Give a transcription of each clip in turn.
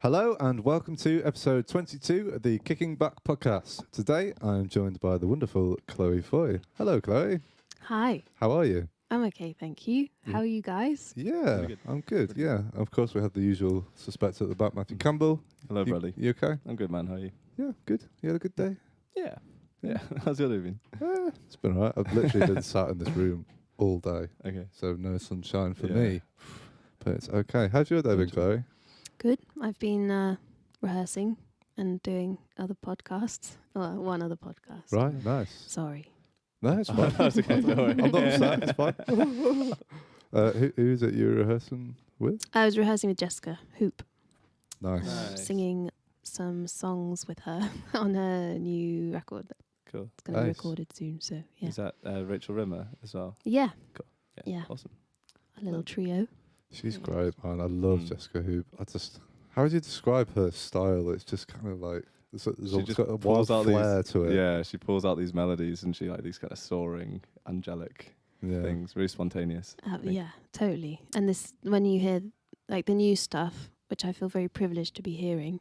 Hello and welcome to episode 22 of the Kicking Back podcast. Today I am joined by the wonderful Chloe Foy. Hello, Chloe. Hi. How are you? I'm okay, thank you. How are you guys? Yeah, Good. I'm good. Yeah, of course we have the usual suspects at the back. Matthew Campbell. Hello, Bradley. You okay? I'm good, man. How are you? Yeah, good. You had a good day? Yeah. How's your day been? It's been alright. I've literally been sat in this room all day, Okay. so no sunshine for Yeah. me. But it's okay. How's your day been, Gotcha. Chloe? Good. I've been rehearsing and doing other podcasts. Well, one other podcast. Right, nice. Sorry. No, it's fine. That's okay, don't worry. I'm not upset. It's fine. Who is it you're rehearsing with? I was rehearsing with Jessica Hoop, Nice. Nice. singing some songs with her on her new record that's Cool. going to be Nice. recorded soon. So, yeah. Is that Rachel Rimmer as well? Yeah, Yeah. Yeah. Awesome. a little trio. She's great, man. I love Mm. Jessica Hoop. How would you describe her style? It's just kind of like there's She almost just got a pulls wild out flair to it. Yeah, she pulls out these melodies and she like these kind of soaring, angelic Yeah. things. Really spontaneous. I think. Yeah, totally. And this, when you hear like the new stuff, which I feel very privileged to be hearing,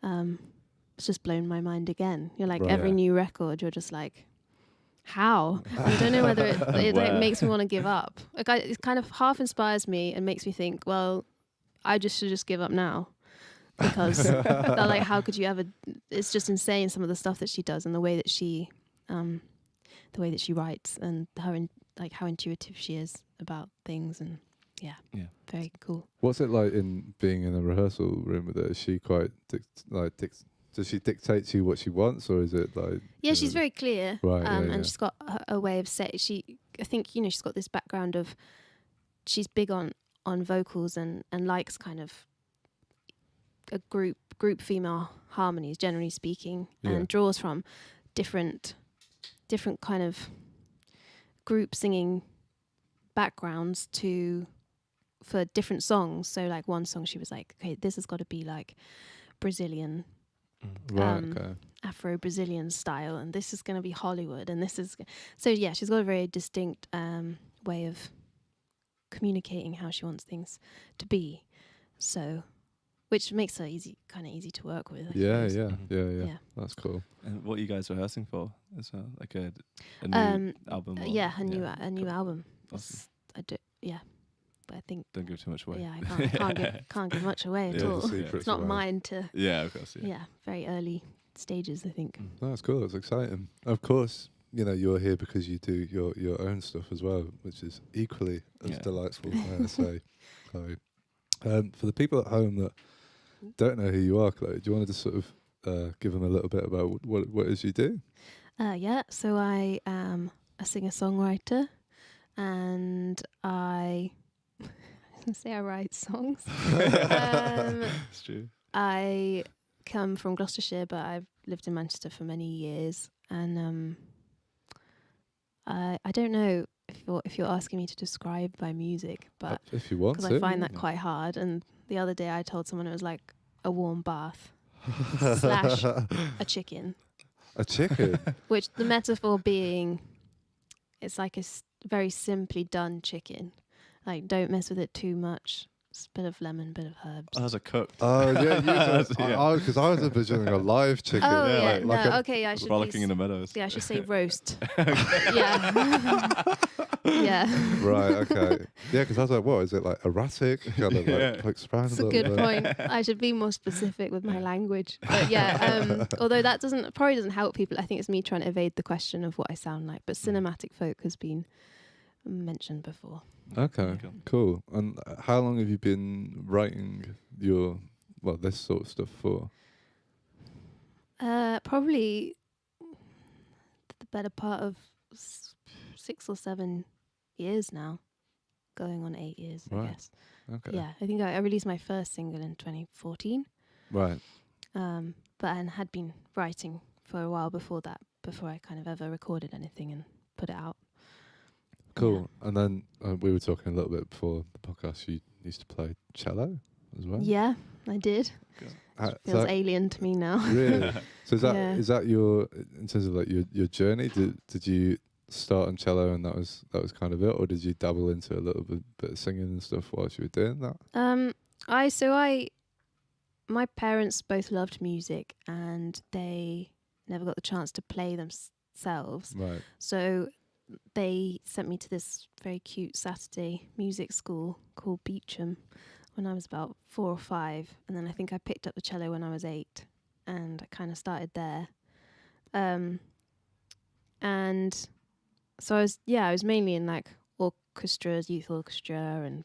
it's just blown my mind again. You're like, Right. every Yeah. new record, you're just like, how? I don't know whether it like, Where? makes me want to give up. Like, it kind of half inspires me and makes me think, well, I should just give up now. Because they're like, how could you ever? It's just insane, some of the stuff that she does and the way that she writes and how intuitive she is about things, and yeah. Very cool. What's it like in being in a rehearsal room with her? Is she quite does she dictate to you what she wants, or is it like? Yeah, she's very clear, Right, yeah, and yeah. she's got a way of I think she's got this background of she's big on vocals and likes kind of a group female harmonies, generally speaking, Yeah. and draws from different kind of group singing backgrounds for different songs. So like one song she was like, okay, this has got to be like Brazilian, Right. Okay. Afro-Brazilian style, and this is going to be Hollywood, and this is so yeah, she's got a very distinct way of communicating how she wants things to be, so which makes her easy to work with, I Yeah. suppose. Yeah. Mhm. Yeah. Yeah. That's cool. And what are you guys rehearsing for as well? Like a new album? Or? Yeah, a new Cool. album. Awesome. But I think Don't give too much away. yeah, I can't give much away at Yeah, all. the secrets It's not away. mine to Yeah, of course. yeah, very early stages, I think. No, that's cool. That's exciting. Of course, you're here because you do your own stuff as well, which is equally as Yeah. delightful. I say, Chloe. For the people at home that don't know who you are, Chloe, do you want to just sort of give them a little bit about what it is you do? Yeah, so I am a singer-songwriter, and I say I write songs. It's true. I come from Gloucestershire, but I've lived in Manchester for many years, and I don't know if you're asking me to describe my music, but If you want because to. I find that quite hard. And the other day I told someone it was like a warm bath slash a chicken, A chicken. which the metaphor being it's like a very simply done chicken. Like, don't mess with it too much. It's a bit of lemon, bit of herbs. Oh, those are cooked. Oh yeah, Yeah. because I was envisioning a live chicken. Oh yeah, yeah, like- no, like a- okay, I should Frolicking in the meadows. yeah, I should say roast. Yeah, yeah. Right. Okay. Yeah, because I was like, what is it like erratic? Kind of Yeah. like expand That's a a little good bit. point. I should be more specific with my language. But yeah, although that probably doesn't help people. I think it's me trying to evade the question of what I sound like. But cinematic folk has been mentioned before. Okay. Cool. And how long have you been writing this sort of stuff for? Probably the better part of 6 or 7 years now, going on 8 years, Right. I guess. Okay. Yeah, I think I released my first single in 2014, Right. but I had been writing for a while before that, before I kind of ever recorded anything and put it out. Cool. And then we were talking a little bit before the podcast. You used to play cello as well. Yeah, I did. Feels alien to me now. Really? So Yeah. is that your, in terms of like your journey? Did you start on cello and that was kind of it, or did you dabble into a little bit of singing and stuff whilst you were doing that? my parents both loved music, and they never got the chance to play themselves. Right. So they sent me to this very cute Saturday music school called Beecham when I was about 4 or 5, and then I think I picked up the cello when I was 8, and I kind of started there. And so I was mainly in like orchestras, youth orchestra, and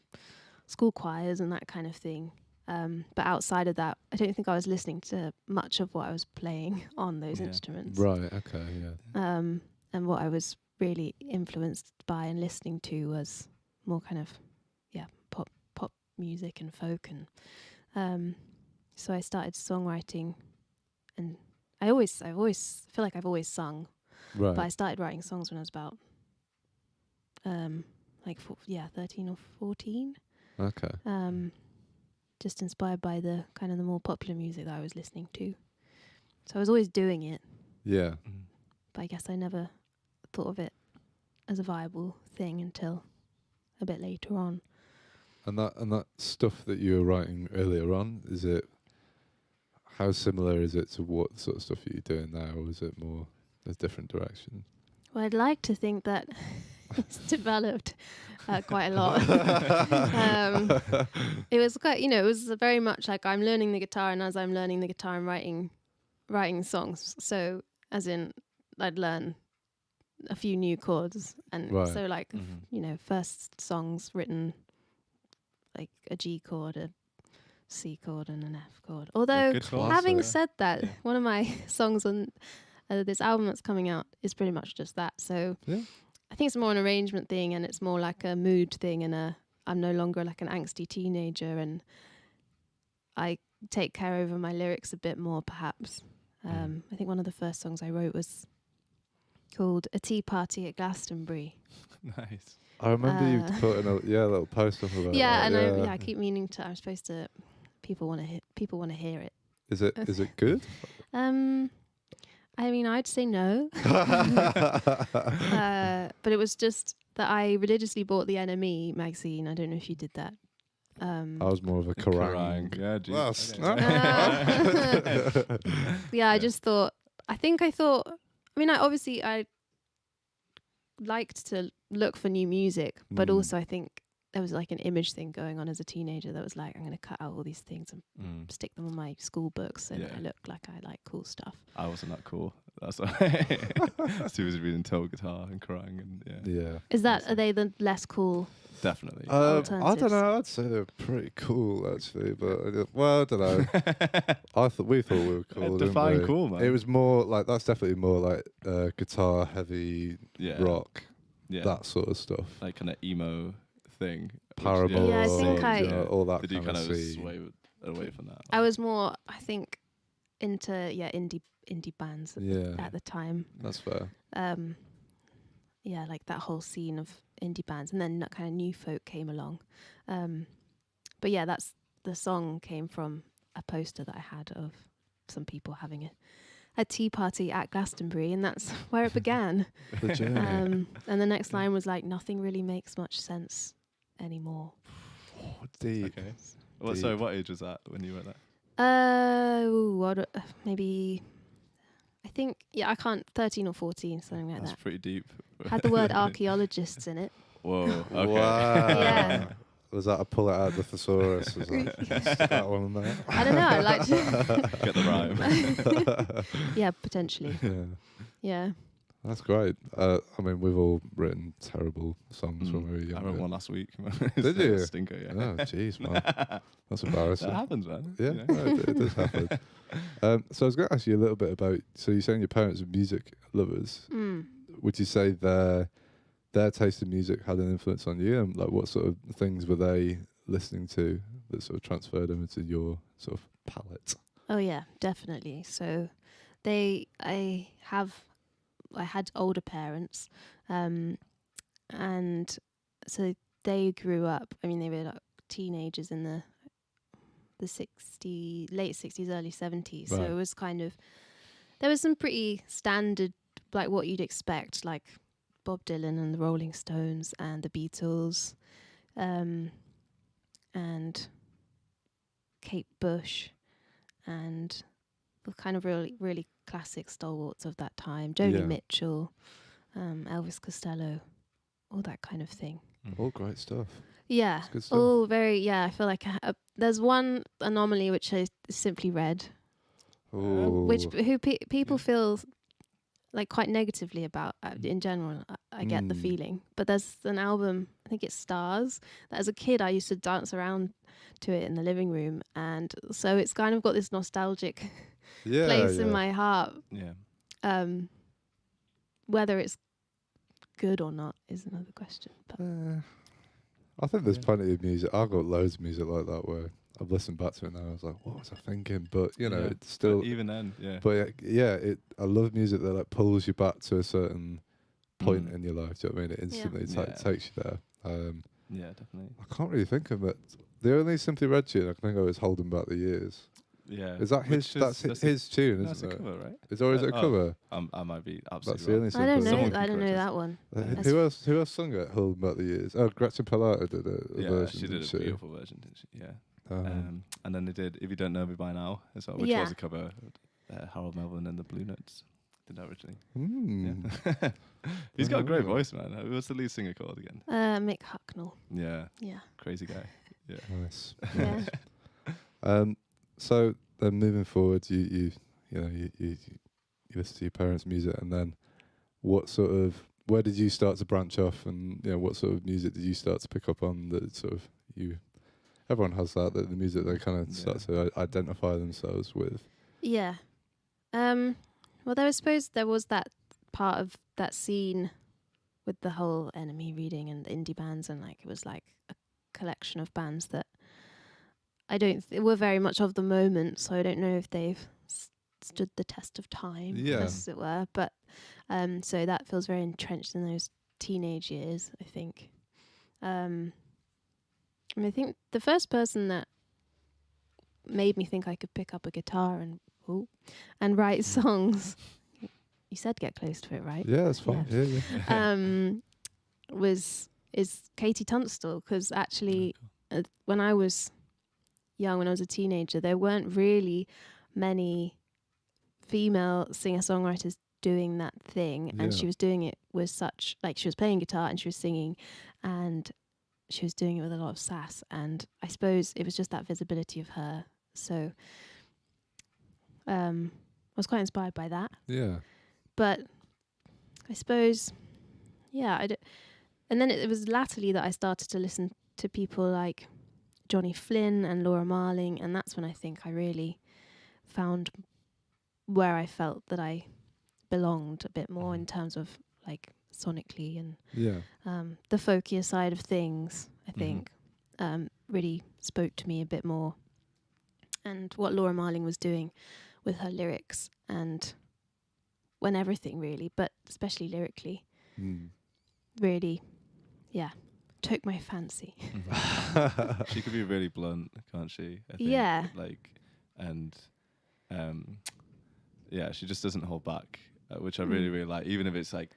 school choirs and that kind of thing. But outside of that, I don't think I was listening to much of what I was playing on those instruments. Right. Okay. Yeah. And what I was really influenced by and listening to was more kind of pop music and folk, and so I started songwriting, and I've always feel like I've always sung, Right. but I started writing songs when I was about 13 or 14. Okay. Just inspired by the kind of the more popular music that I was listening to. So I was always doing it, Yeah. but I guess I never thought of it as a viable thing until a bit later on. And that stuff that you were writing earlier on, is it? How similar is it to what sort of stuff you're doing now, or is it more a different direction? Well, I'd like to think that it's developed quite a lot. It was quite, it was very much like I'm learning the guitar, and as I'm learning the guitar, I'm writing songs. So, as in, I'd learn a few new chords, and Right. so like, first songs written like a G chord, a C chord, and an F chord. Although, good chords, having so- said that, one of my songs on this album that's coming out is pretty much just that. So Yeah. I think it's more an arrangement thing, and it's more like a mood thing, and I'm no longer like an angsty teenager, and I take care over my lyrics a bit more, perhaps. I think one of the first songs I wrote was called "A Tea Party at Glastonbury." Nice. I remember you putting a little post up about Yeah, that. and I keep meaning to. I'm supposed to. People want to hear it. Is it good? I mean, I'd say no. But it was just that I religiously bought the NME magazine. I don't know if you did that. I was more of a Kerrang. Yeah, geez. Well, Yeah, I just thought. I mean, I liked to look for new music, but also I think there was like an image thing going on as a teenager that was like, I'm going to cut out all these things and stick them on my school books so that I look like I like cool stuff. I wasn't that cool. That's why. So he was reading Toe Guitar and Kerrang, and Yeah. Are they the less cool? Definitely. I Alternatives? don't know. I'd say they're pretty cool actually, but I don't know. We thought we were cool. didn't Define we? cool, man. It was more like that's definitely more like guitar heavy rock, that sort of stuff. Like kind of emo thing. Paramore, Yeah, I think all that Did you kind of sway away from that? I was more, I think, into indie bands at the time. That's fair. Like that whole scene of indie bands, and then that kind of new folk came along. But yeah, the song came from a poster that I had of some people having a tea party at Glastonbury, and that's where it began. The journey. And the next line was like, nothing really makes much sense anymore. Deep. Okay. So what age was that when you wrote that? Maybe, I think, I can't, 13 or 14, something like That's that. pretty deep. Had the word archaeologists in it. Whoa. Okay. Wow. Yeah. Was that a pull it out of the thesaurus? Was that one in there? I don't know, I'd like to. Get the rime. Yeah, potentially. Yeah. That's great. I mean, we've all written terrible songs when we were younger. I wrote one last week. Did you? Stinker, yeah. Oh, jeez, man. That's embarrassing. That happens, man. Yeah, You know? no, it does happen. So I was going to ask you a little bit about, so you're saying your parents are music lovers. Would you say their taste in music had an influence on you? And like, what sort of things were they listening to that sort of transferred them into your sort of palette? Oh yeah, definitely. So I had older parents, and so they grew up. I mean, they were like teenagers in the late 60s, early 70s. So it was kind of, there was some pretty standard, like what you'd expect, like Bob Dylan and the Rolling Stones and the Beatles, and Kate Bush, and the kind of really classic stalwarts of that time, Joni Yeah. Mitchell, Elvis Costello, all that kind of thing. All great stuff. Yeah. It's good stuff. Oh, very. Yeah, I feel like there's one anomaly which is Simply Red, Oh. which people feel like quite negatively about in general. I get the feeling, but there's an album, I think it's Stars, that as a kid I used to dance around to it in the living room, and so it's kind of got this nostalgic place in my heart. Yeah. Whether it's good or not is another question. But I think there's plenty of music. I've got loads of music like that where I've listened back to it now. I was like, what was I thinking? But you know, it's still. But even then, yeah. But I love music that like pulls you back to a certain point in your life. Do you know what I mean? It instantly takes you there. Yeah, definitely. I can't really think of it. The only Simply Red tune I can think of is "Holding Back the Years." Yeah. Is that his? That's his tune, That's isn't a it? cover, right? Is it a cover? I might be That's absolutely the wrong. only I don't Simply know. Red. I don't know correct that one. Who else sung it? "Holding Back the Years." Oh, Gretchen Palata did a version. She did didn't a beautiful version, didn't she? Yeah. And then they did "If You Don't Know Me By Now" as well, which was a cover. Harold Melvin and the Blue Notes did that originally. Yeah. He's got a great voice, man. What's the lead singer called again? Mick Hucknall. Yeah. Yeah. Crazy guy. Yeah. Nice. Yeah. So then moving forward, you listen to your parents' music, and then where did you start to branch off, and what sort of music did you start to pick up on that sort of everyone has that the music they kind of start to identify themselves with. Yeah. Well, I suppose there was that part of that scene with the whole Enemy reading and the indie bands, and like it was like a collection of bands that I don't were very much of the moment, so I don't know if they've stood the test of time, as it were. But so that feels very entrenched in those teenage years, I think. And I think the first person that made me think I could pick up a guitar and write songs. You said get close to it, right? Yeah, that's fine. Yeah. Is Katie Tunstall, because actually when I was young, when I was a teenager, there weren't really many female singer-songwriters doing that thing, and she was doing it with such, like, she was playing guitar and she was singing, and she was doing it with a lot of sass, and I suppose it was just that visibility of her. So I was quite inspired by that. Yeah. But I suppose, and then it was latterly that I started to listen to people like Johnny Flynn and Laura Marling, and that's when I think I really found where I felt that I belonged a bit more in terms of like sonically and the folkier side of things, I think, really spoke to me a bit more. And what Laura Marling was doing with her lyrics and when everything really, but especially lyrically, really, took my fancy. She could be really blunt, can't she? I think, yeah. She just doesn't hold back, which I really, really like. Even if it's like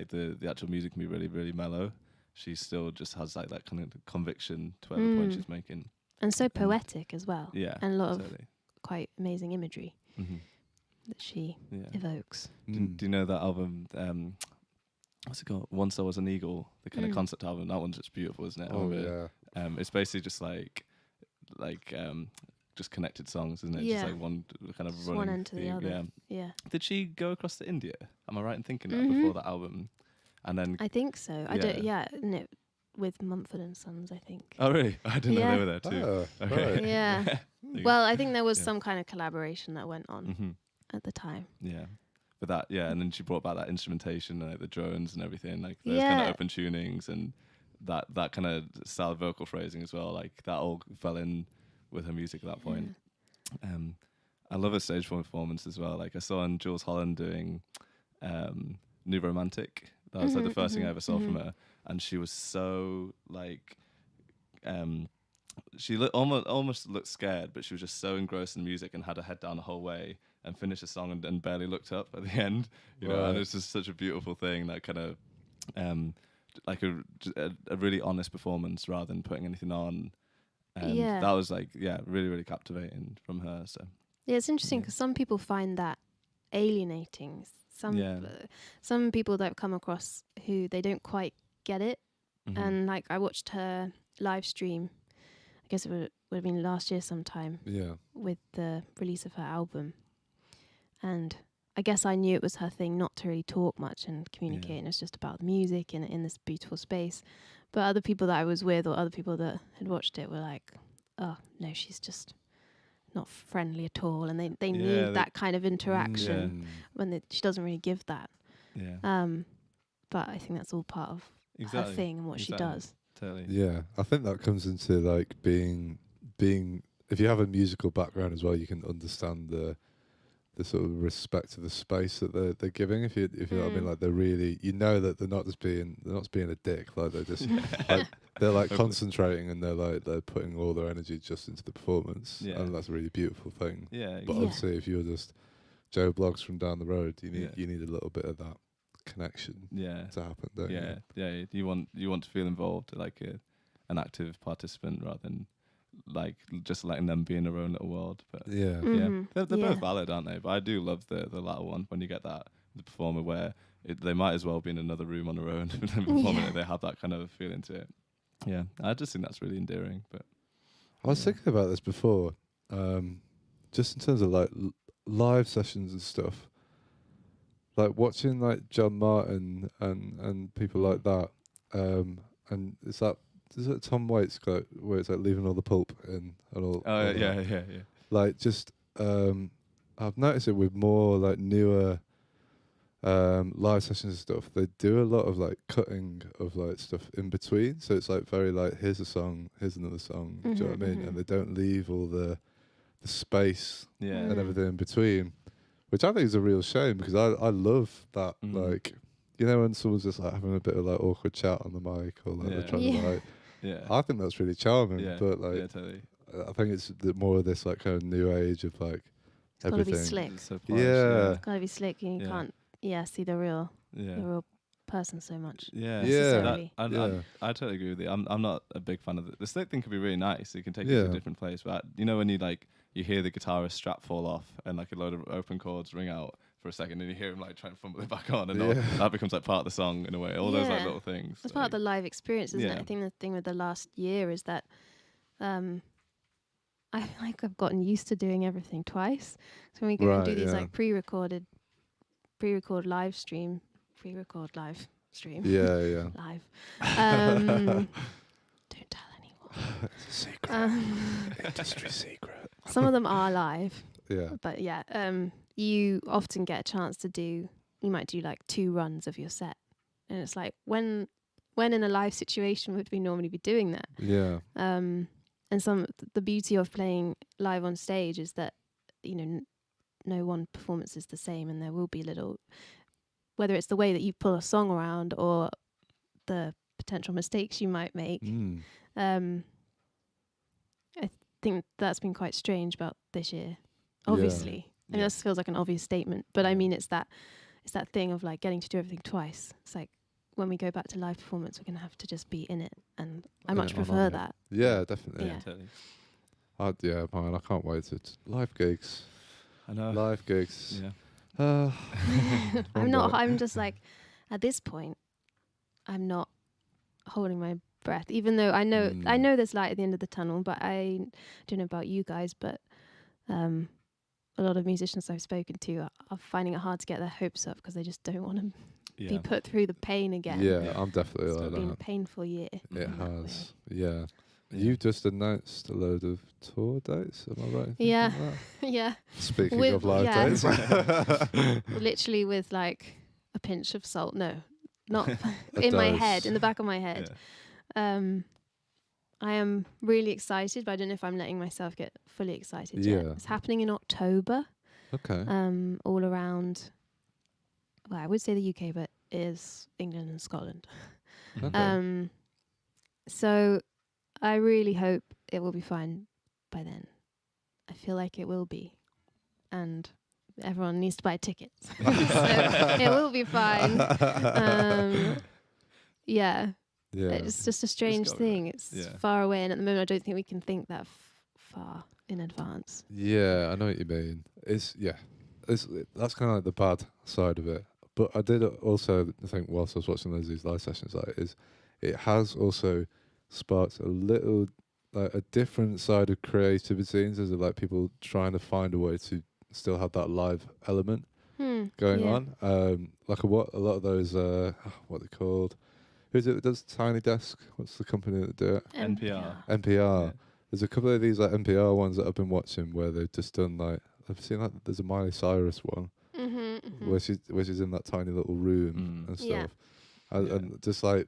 the actual music can be really, really mellow, she still just has like that kind of conviction to whatever point she's making. And so poetic as well. Yeah. And a lot of quite amazing imagery that she evokes. Do you know that album? What's it called? Once There Was an Eagle, the kind of concept album. That one's just beautiful, isn't it? Oh yeah. It's basically just like just connected songs, isn't it? Yeah. Just like one kind of just running one end to the other. Yeah. Did she go across to India? Am I right in thinking that before that album? And then I think so. I don't. Yeah. No, with Mumford and Sons, I think. Oh really? I didn't know they were there too. Okay. Right. Yeah. Well, I think there was some kind of collaboration that went on at the time. Yeah. But that, and then she brought back that instrumentation, like the drones and everything, like those kind of open tunings and that kind of style of vocal phrasing as well. Like that all fell in with her music at that point. I love her stage performance as well. Like I saw on Jules Holland doing New Romantic. That was like the first thing I ever saw from her, and she was so like, she almost looked scared, but she was just so engrossed in music and had her head down the whole way and finished the song and barely looked up at the end. You know, and it's just such a beautiful thing. That kind of like a really honest performance rather than putting anything on. And that was like really, really captivating from her. So Yeah, it's interesting Yeah. because some people find that alienating. Some people that I've come across who they don't quite get it. Mhm. And like I watched her live stream, I guess it would have been last year sometime, Yeah. with the release of her album. And I guess I knew it was her thing not to really talk much and communicate, Yeah. and it's just about the music and in this beautiful space. But other people that I was with or other people that had watched it were like, oh, no, she's just not friendly at all. And they need that kind of interaction when she doesn't really give that. Yeah. But I think that's all part of her thing and what she does. Totally. Yeah, I think that comes into like being if you have a musical background as well, you can understand the sort of respect to the space that they're giving. If you know what I mean, like they're really, you know, that they're not just being a dick, like they're just like, they're like concentrating and they're putting all their energy just into the performance. Yeah. And that's a really beautiful thing. Yeah. But obviously if you're just Joe Bloggs from down the road, you need a little bit of that connection to happen, don't you? Yeah. You want to feel involved, like an active participant rather than like just letting them be in their own little world. But Yeah. they're both valid, aren't they? But I do love the latter one, when you get that the performer where they might as well be in another room on their own and then performing it. They have that kind of feeling to it. Yeah, I just think that's really endearing. But I was thinking about this before, just in terms of like live sessions and stuff. Like watching like John Martin and people like that, and is it Tom Waits quote where it's like leaving all the pulp in and all? oh yeah. Like just I've noticed it with more like newer live sessions and stuff. They do a lot of like cutting of like stuff in between, so it's like very like here's a song, here's another song. Do you know what I mean? And they don't leave all the space and everything in between. Which I think is a real shame because I love that, like, you know, when someone's just like having a bit of like awkward chat on the mic or like they're trying to like, I think that's really charming. But like, totally. I think it's more of this like kind of new age of like It's everything. Gotta be slick. So It's gotta be slick, and you can't see the real person so much. I totally agree with you. I'm not a big fan of it. The slick thing can be really nice. It can take you to a different place. But you know when you hear the guitarist strap fall off and like a load of open chords ring out for a second, and you hear him like trying to fumble it back on, and that becomes like part of the song in a way. All those like little things. That's part of the live experience, isn't it? I think the thing with the last year is that I feel like I've gotten used to doing everything twice. So when we go and do these like pre-record live stream. Yeah. Live. Don't tell anyone. It's a secret. Industry secret. Some of them are live. Yeah. But you often get a chance you might do like 2 runs of your set. And it's like when in a live situation would we normally be doing that? Yeah. And the beauty of playing live on stage is that, you know, no one performance is the same, and there will be whether it's the way that you pull a song around or the potential mistakes you might make. I think that's been quite strange about this year, obviously. I mean, that feels like an obvious statement, but I mean, it's that thing of like getting to do everything twice. It's like when we go back to live performance, we're going to have to just be in it, and I much prefer that. Yeah, definitely. Yeah, totally. Man, I can't wait to live gigs. I know. Live gigs. Yeah. I'm just like, at this point, I'm not holding my breath, even though I know there's light at the end of the tunnel, but I don't know about you guys, but a lot of musicians I've spoken to are finding it hard to get their hopes up because they just don't want to be put through the pain again. Yeah, I'm definitely it's like been that. a painful year. It has. Yeah. You've just announced a load of tour dates, am I right? Yeah. Yeah. Speaking of live dates. Literally with like a pinch of salt. No, not in my head, in the back of my head. Yeah. I am really excited, but I don't know if I'm letting myself get fully excited yet. It's happening in October. Okay. All around, well, I would say the UK, but it is England and Scotland. Okay. So I really hope it will be fine by then. I feel like it will be. And everyone needs to buy tickets. So it will be fine. Yeah. It's just a strange thing. It's far away, and at the moment I don't think we can think that far. in advance. Yeah, I know what you mean. That's kind of like the bad side of it. But I did also think whilst I was watching these live sessions, it has also sparked a little like a different side of creativity in terms of like people trying to find a way to still have that live element going on. Like a lot of those what are they called? Who's it that does Tiny Desk? What's the company that do it? NPR. NPR. Yeah. There's a couple of these like NPR ones that I've been watching where they've just done like I've seen like there's a Miley Cyrus one where she's in that tiny little room and stuff, and just like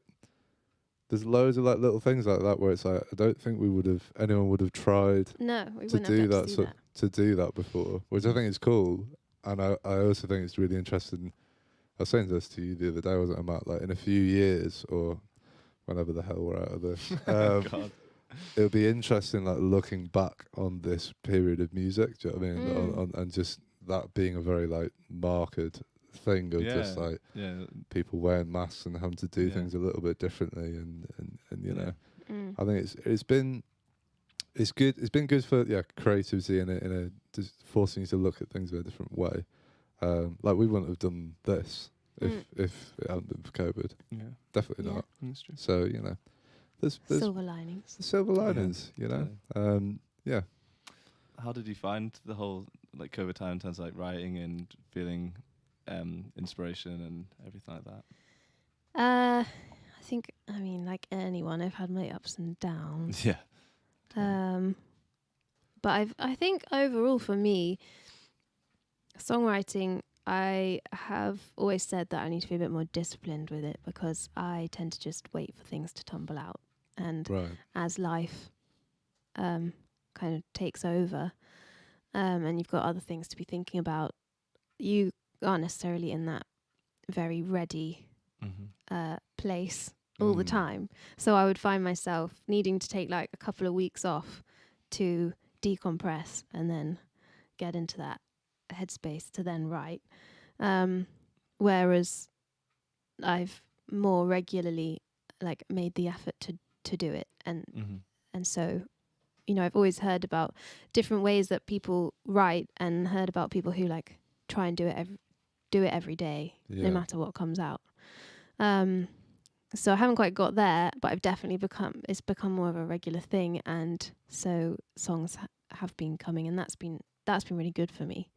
there's loads of like little things like that where it's like I don't think anyone would have tried to do that before, which I think is cool, and I also think it's really interesting. I was saying this to you the other day, wasn't I, Matt? Like in a few years or whenever the hell we're out of this. God. It'll be interesting, like looking back on this period of music. Do you know what I mean? And just that being a very like marked thing of just like people wearing masks and having to do things a little bit differently, and you know, I think it's been good. It's been good for creativity in a just forcing you to look at things in a different way. Like we wouldn't have done this if it hadn't been for COVID. Yeah, definitely not. That's true. So you know. There's silver linings. Silver linings, you know. Yeah. How did you find the whole like COVID time in terms of like writing and feeling inspiration and everything like that? I think, I mean, like anyone, I've had my ups and downs. Yeah. But I think overall for me, songwriting, I have always said that I need to be a bit more disciplined with it because I tend to just wait for things to tumble out. And as life kind of takes over and you've got other things to be thinking about, you aren't necessarily in that very ready place all the time. So I would find myself needing to take like a couple of weeks off to decompress and then get into that headspace to then write. Whereas I've more regularly like made the effort to do it, and so, you know, I've always heard about different ways that people write and heard about people who like try and do it every day, no matter what comes out. So I haven't quite got there, but I've definitely become more of a regular thing, and so songs have been coming, and that's been really good for me.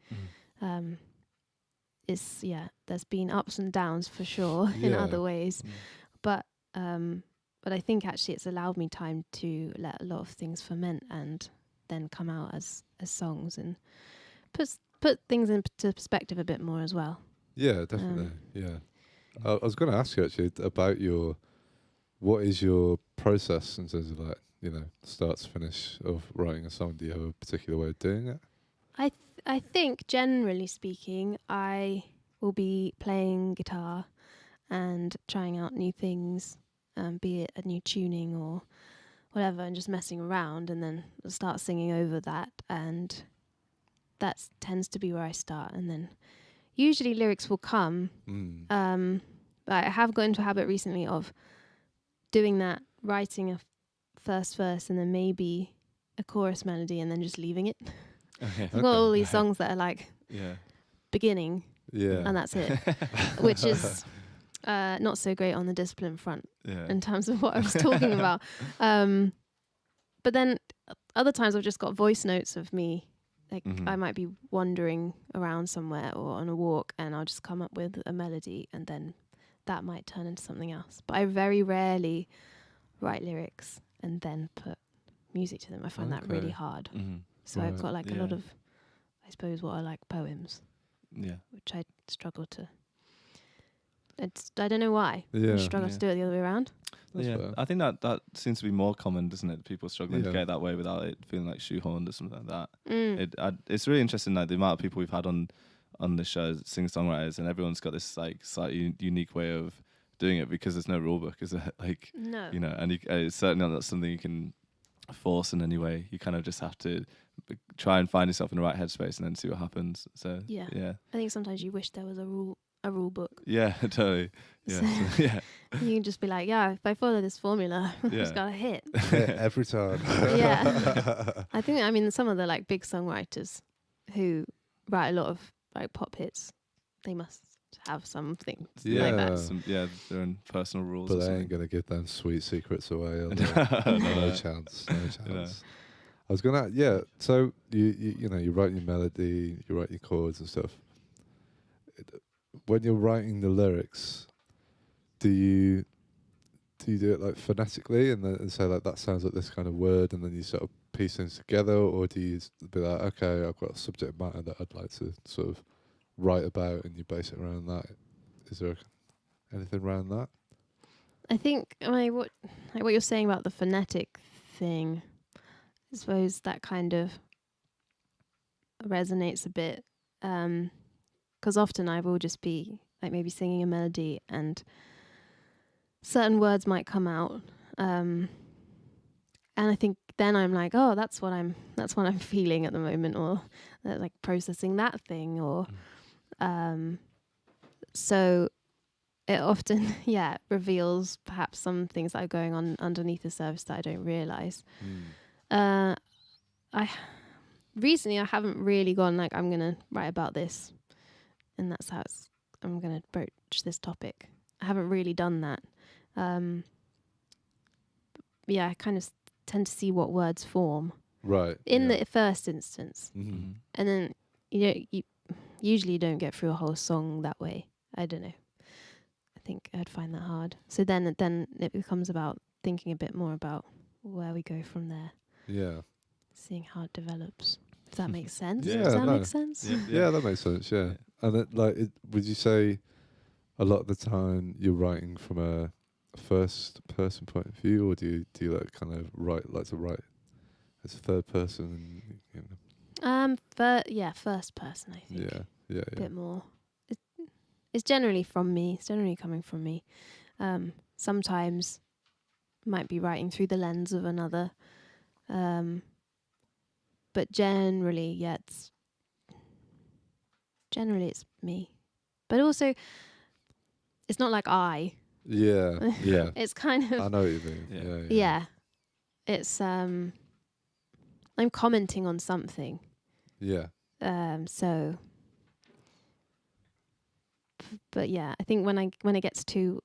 There's been ups and downs for sure in other ways, but I think actually it's allowed me time to let a lot of things ferment and then come out as songs and put things into perspective a bit more as well. Yeah, definitely. I was going to ask you actually about what is your process in terms of like, you know, start to finish of writing a song? Do you have a particular way of doing it? I think generally speaking, I will be playing guitar and trying out new things, be it a new tuning or whatever, and just messing around, and then start singing over that, and that tends to be where I start, and then usually lyrics will come. But I have got into a habit recently of doing that, writing a first verse and then maybe a chorus melody and then just leaving it. I've got all these songs that are like beginning and that's it, which is not so great on the discipline front in terms of what I was talking about. But then other times I've just got voice notes of me. Like I might be wandering around somewhere or on a walk and I'll just come up with a melody and then that might turn into something else. But I very rarely write lyrics and then put music to them. I find that really hard. So I've got like a lot of, I suppose, what are like poems. Which I struggle to. I don't know why. I struggle to do it the other way around. I think that seems to be more common, doesn't it? People struggling to get that way without it feeling like shoehorned or something like that. It's really interesting, like the amount of people we've had on the show, singer-songwriters, and everyone's got this like slightly unique way of doing it because there's no rule book, is there? Like, no. You know, and it's certainly not something you can force in any way. You kind of just have to try and find yourself in the right headspace and then see what happens. So I think sometimes you wish there was a rule a rule book. Yeah, totally. Yeah, so, yeah. You can just be like, yeah, if I follow this formula, Yeah. it's got a hit. Every time. Yeah. I mean, some of the like big songwriters who write a lot of like pop hits, they must have something like that. Their own personal rules. But or they something. ain't gonna give them sweet secrets away. Are No, they? no. No chance. No chance. Yeah. I was gonna, So you know, you write your melody, you write your chords and stuff. When you're writing the lyrics, do you do it like phonetically and say like that sounds like this kind of word, and then you sort of piece things together, or do you be like, okay, I've got a subject matter that I'd like to sort of write about, and you base it around that? Is there anything around that? I think what you're saying about the phonetic thing, I suppose that kind of resonates a bit, because often I will just be like maybe singing a melody and certain words might come out, and I think then I'm like, oh, that's what I'm feeling at the moment, or like processing that thing, or so it often reveals perhaps some things that are going on underneath the surface that I don't realize. Recently I haven't really gone like, I'm gonna write about this and that's how I'm gonna broach this topic. I haven't really done that. I kind of tend to see what words form Right. in the first instance, Mm-hmm. and then you usually don't get through a whole song that way. I don't know. I think I'd find that hard. So then it becomes about thinking a bit more about where we go from there. Yeah. Seeing how it develops. Does that make sense? Yeah, Does that no. make sense? Yeah, that makes sense. Yeah. And would you say a lot of the time you're writing from a first person point of view, or do you like kind of write as a third person? You know? First person, I think. Yeah. A bit more. It's generally from me. It's generally coming from me. Sometimes might be writing through the lens of another. But generally, it's me. But also, it's not like I. Yeah. Yeah. It's kind of. I know what you mean. Yeah. It's I'm commenting on something. Yeah. So. But yeah, I think when it gets to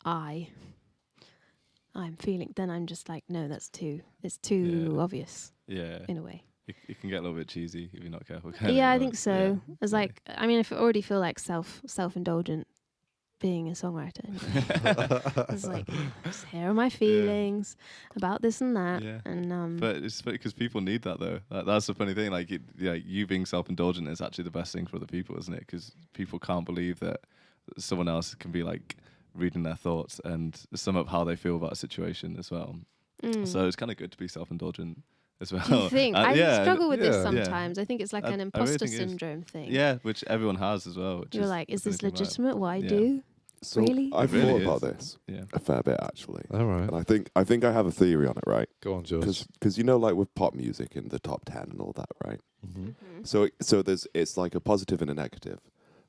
I'm feeling, then I'm just like, no, it's too obvious. Yeah. In a way. It can get a little bit cheesy if you're not careful. Yeah, I think so. Yeah. It's like, I mean, if I already feel like self-indulgent being a songwriter. It's like, here are my feelings about this and that. Yeah. And but it's funny because people need that though. That's the funny thing. Like, you being self-indulgent is actually the best thing for other people, isn't it? Because people can't believe that someone else can be like reading their thoughts and sum up how they feel about a situation as well. So it's kind of good to be self-indulgent as well. Do you think? I struggle with this sometimes. Yeah. I think it's like an impostor syndrome thing. Yeah, which everyone has as well. You're like, is this legitimate? What I do? So really? I've thought about this a fair bit actually. All right. And I think I have a theory on it, right? Go on, George. Because like with pop music in the top 10 and all that, right? Mm-hmm. So it's like a positive and a negative.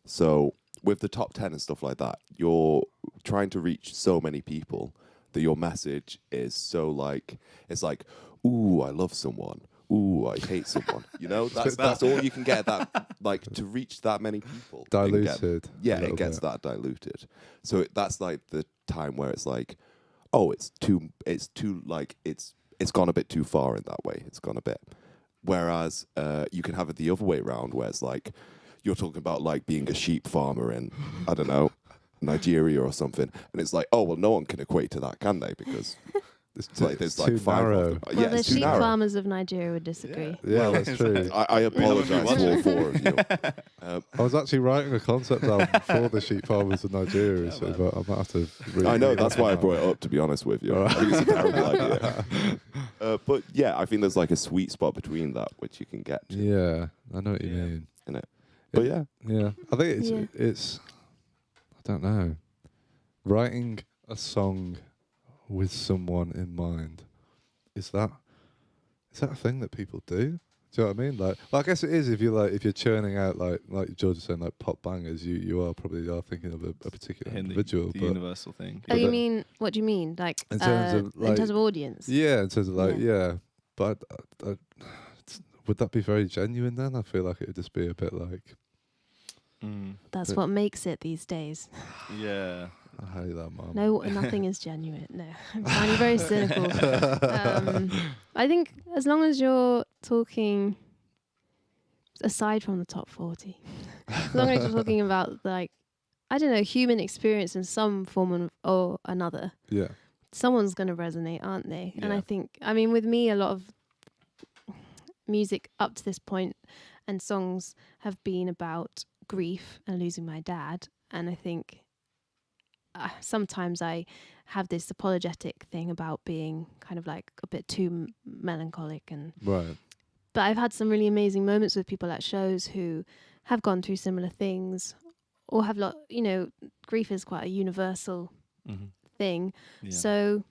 So with the top 10 and stuff like that, you're trying to reach so many people that your message is so like, it's like, ooh, I love someone. Ooh, I hate someone. You know, that's all you can get. That like to reach that many people. Diluted. It gets that diluted. So that's like the time where it's like, oh, it's too like it's gone a bit too far in that way. It's gone a bit. Whereas you can have it the other way around, where it's like you're talking about like being a sheep farmer in, I don't know, Nigeria or something, and it's like, oh well, no one can equate to that, can they? Because there's like five narrow. of them. Well, the sheep farmers of Nigeria would disagree. Yeah, that's true. I apologise to all four of you. I was actually writing a concept album for the sheep farmers of Nigeria, but I might have to. I know, that's why I brought it up. To be honest with you, I think it's a terrible idea. But yeah, I think there's like a sweet spot between that which you can get to. Yeah, I know what you mean. Innit? But yeah, I think it's. I don't know. Writing a song with someone in mind, is that a thing that people do? Do Do you know what I mean? Like, well, I guess it is if you're churning out like George was saying, like pop bangers. You are probably thinking of a particular individual, the but universal thing. Oh, you mean? What do you mean? Like in terms of audience? Yeah, in terms of like Yeah. yeah, but would that be very genuine then? I feel like it would just be a bit like. That's what makes it these days. Yeah. I hate that, Mum. No, nothing is genuine. No, I'm finding very cynical. I think as long as you're talking, aside from the top 40, as long as you're talking about like, I don't know, human experience in some form or another, Yeah. someone's going to resonate, aren't they? Yeah. And I think, I mean, with me, a lot of music up to this point and songs have been about grief and losing my dad. And I think sometimes I have this apologetic thing about being kind of like a bit too melancholic, and Right. but I've had some really amazing moments with people at shows who have gone through similar things or have grief is quite a universal thing. Yeah. So,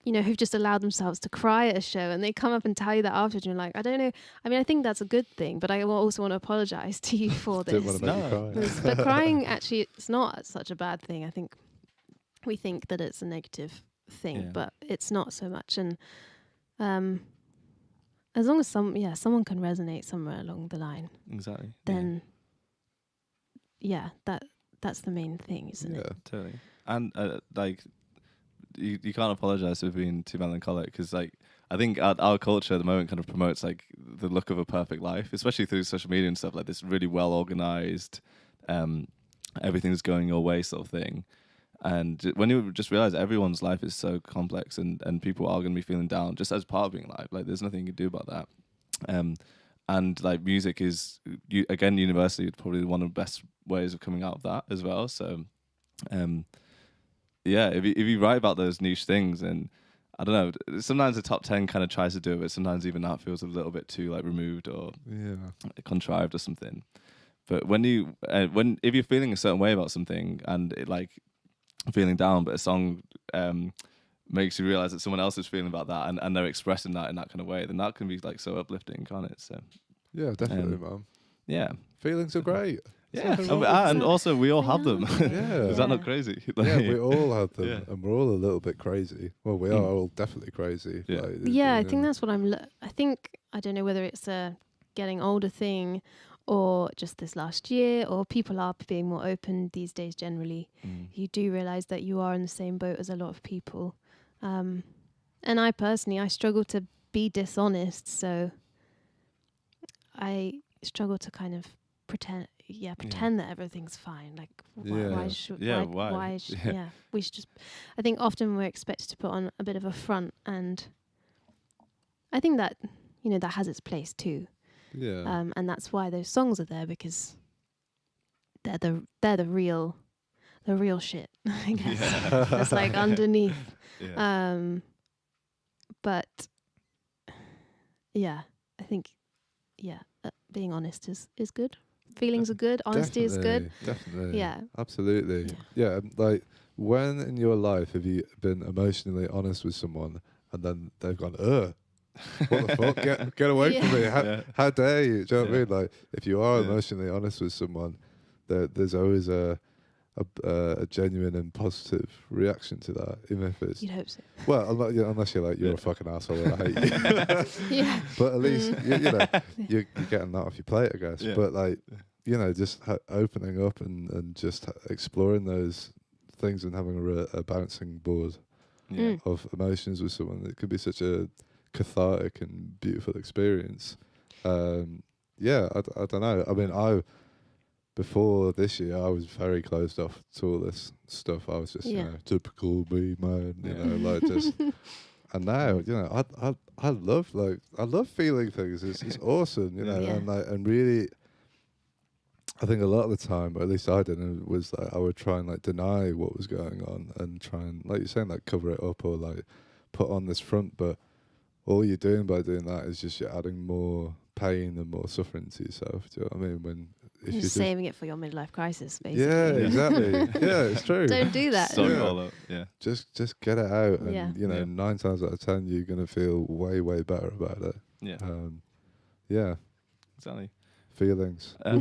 who've just allowed themselves to cry at a show, and they come up and tell you that afterwards, and you're like, I don't know. I mean, I think that's a good thing, but I also want to apologize to you for this. Didn't want to make you cry. But crying, actually, it's not such a bad thing. I think we think that it's a negative thing, but it's not so much. And as long as someone can resonate somewhere along the line, Exactly. then that's the main thing, isn't it? Totally. And like, you can't apologize for being too melancholic, because like I think our culture at the moment kind of promotes like the look of a perfect life, especially through social media and stuff, like this really well organized, everything's going your way sort of thing. And when you just realize everyone's life is so complex, and people are going to be feeling down just as part of being alive, like there's nothing you can do about that. And like music is again universally probably one of the best ways of coming out of that as well. So yeah, if you write about those niche things, and I don't know, sometimes the top 10 kind of tries to do it, but sometimes even that feels a little bit too like removed or contrived or something. But when if you're feeling a certain way about something, and it like feeling down, but a song makes you realize that someone else is feeling about that, and they're expressing that in that kind of way, then that can be like so uplifting, can't it? So yeah, definitely, man. Yeah, feelings are great. Yeah, and also we all have them. Yeah. Is that not crazy? Yeah, we all have them, and we're all a little bit crazy. Well, we are all definitely crazy. Yeah, like, I think that's what I think, I don't know whether it's a getting older thing or just this last year, or people are being more open these days generally. You do realise that you are in the same boat as a lot of people. And I personally, I struggle to be dishonest, so I struggle to kind of pretend that everything's fine. Like, why should we should just, I think often we're expected to put on a bit of a front, and I think that, that has its place too. Yeah. And that's why those songs are there, because they're the real shit, I guess. That's like underneath. But yeah, I think being honest is good. Feelings are good. Honesty is good. Definitely. Yeah. Absolutely. Yeah. Like, when in your life have you been emotionally honest with someone, and then they've gone, what the fuck? Get away from me! How dare you? Do you know what I mean? Like, if you are emotionally honest with someone, there's always a genuine and positive reaction to that, even if it's. You'd hope so. Well, unless you're like, you're a fucking asshole and I hate you. Yeah. But at least you're getting that off your plate, I guess. But like, just opening up and just exploring those things and having a bouncing board of emotions with someone, it could be such a cathartic and beautiful experience. I don't know. I mean, before this year, I was very closed off to all this stuff. I was just, typical me, man. Like just. And now, I love feeling things. It's awesome, and really, I think a lot of the time, or at least I didn't, was like I would try and like deny what was going on and try and, like you're saying, like cover it up or like put on this front, but all you're doing by doing that is just you're adding more pain and more suffering to yourself. Do you know what I mean? You're saving it for your midlife crisis, basically. Yeah, exactly. Yeah, it's true. Don't do that. Just get it out, and 9 times out of 10 you're gonna feel way, way better about it. Yeah. exactly. Feelings. But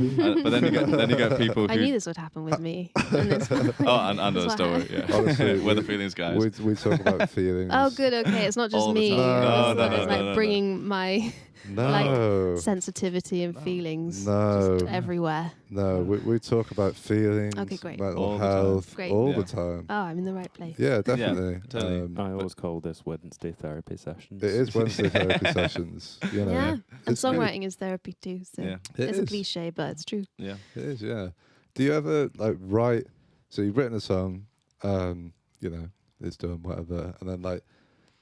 then you get people I knew who. this would happen with me. And this And that's us, what don't worry. happened. Yeah. Honestly, We're the feelings guys. We talk about feelings. Oh, good. Okay, it's not just All the me. time. No, It's no, like, it's no, like no. bringing my No. sensitivity and feelings No. just everywhere. No, we talk about feelings, Okay, great. mental All the time. health, Great. all Yeah. the time. Oh, I'm in the right place. Yeah, definitely. totally. I always call this Wednesday therapy sessions. It is Wednesday therapy sessions. You know, Yeah, and It's good. songwriting is therapy too. So Yeah. It it's a is. cliche, but it's true. Yeah. It is, yeah. Do you ever like write? So you've written a song, you know, it's done, whatever, and then like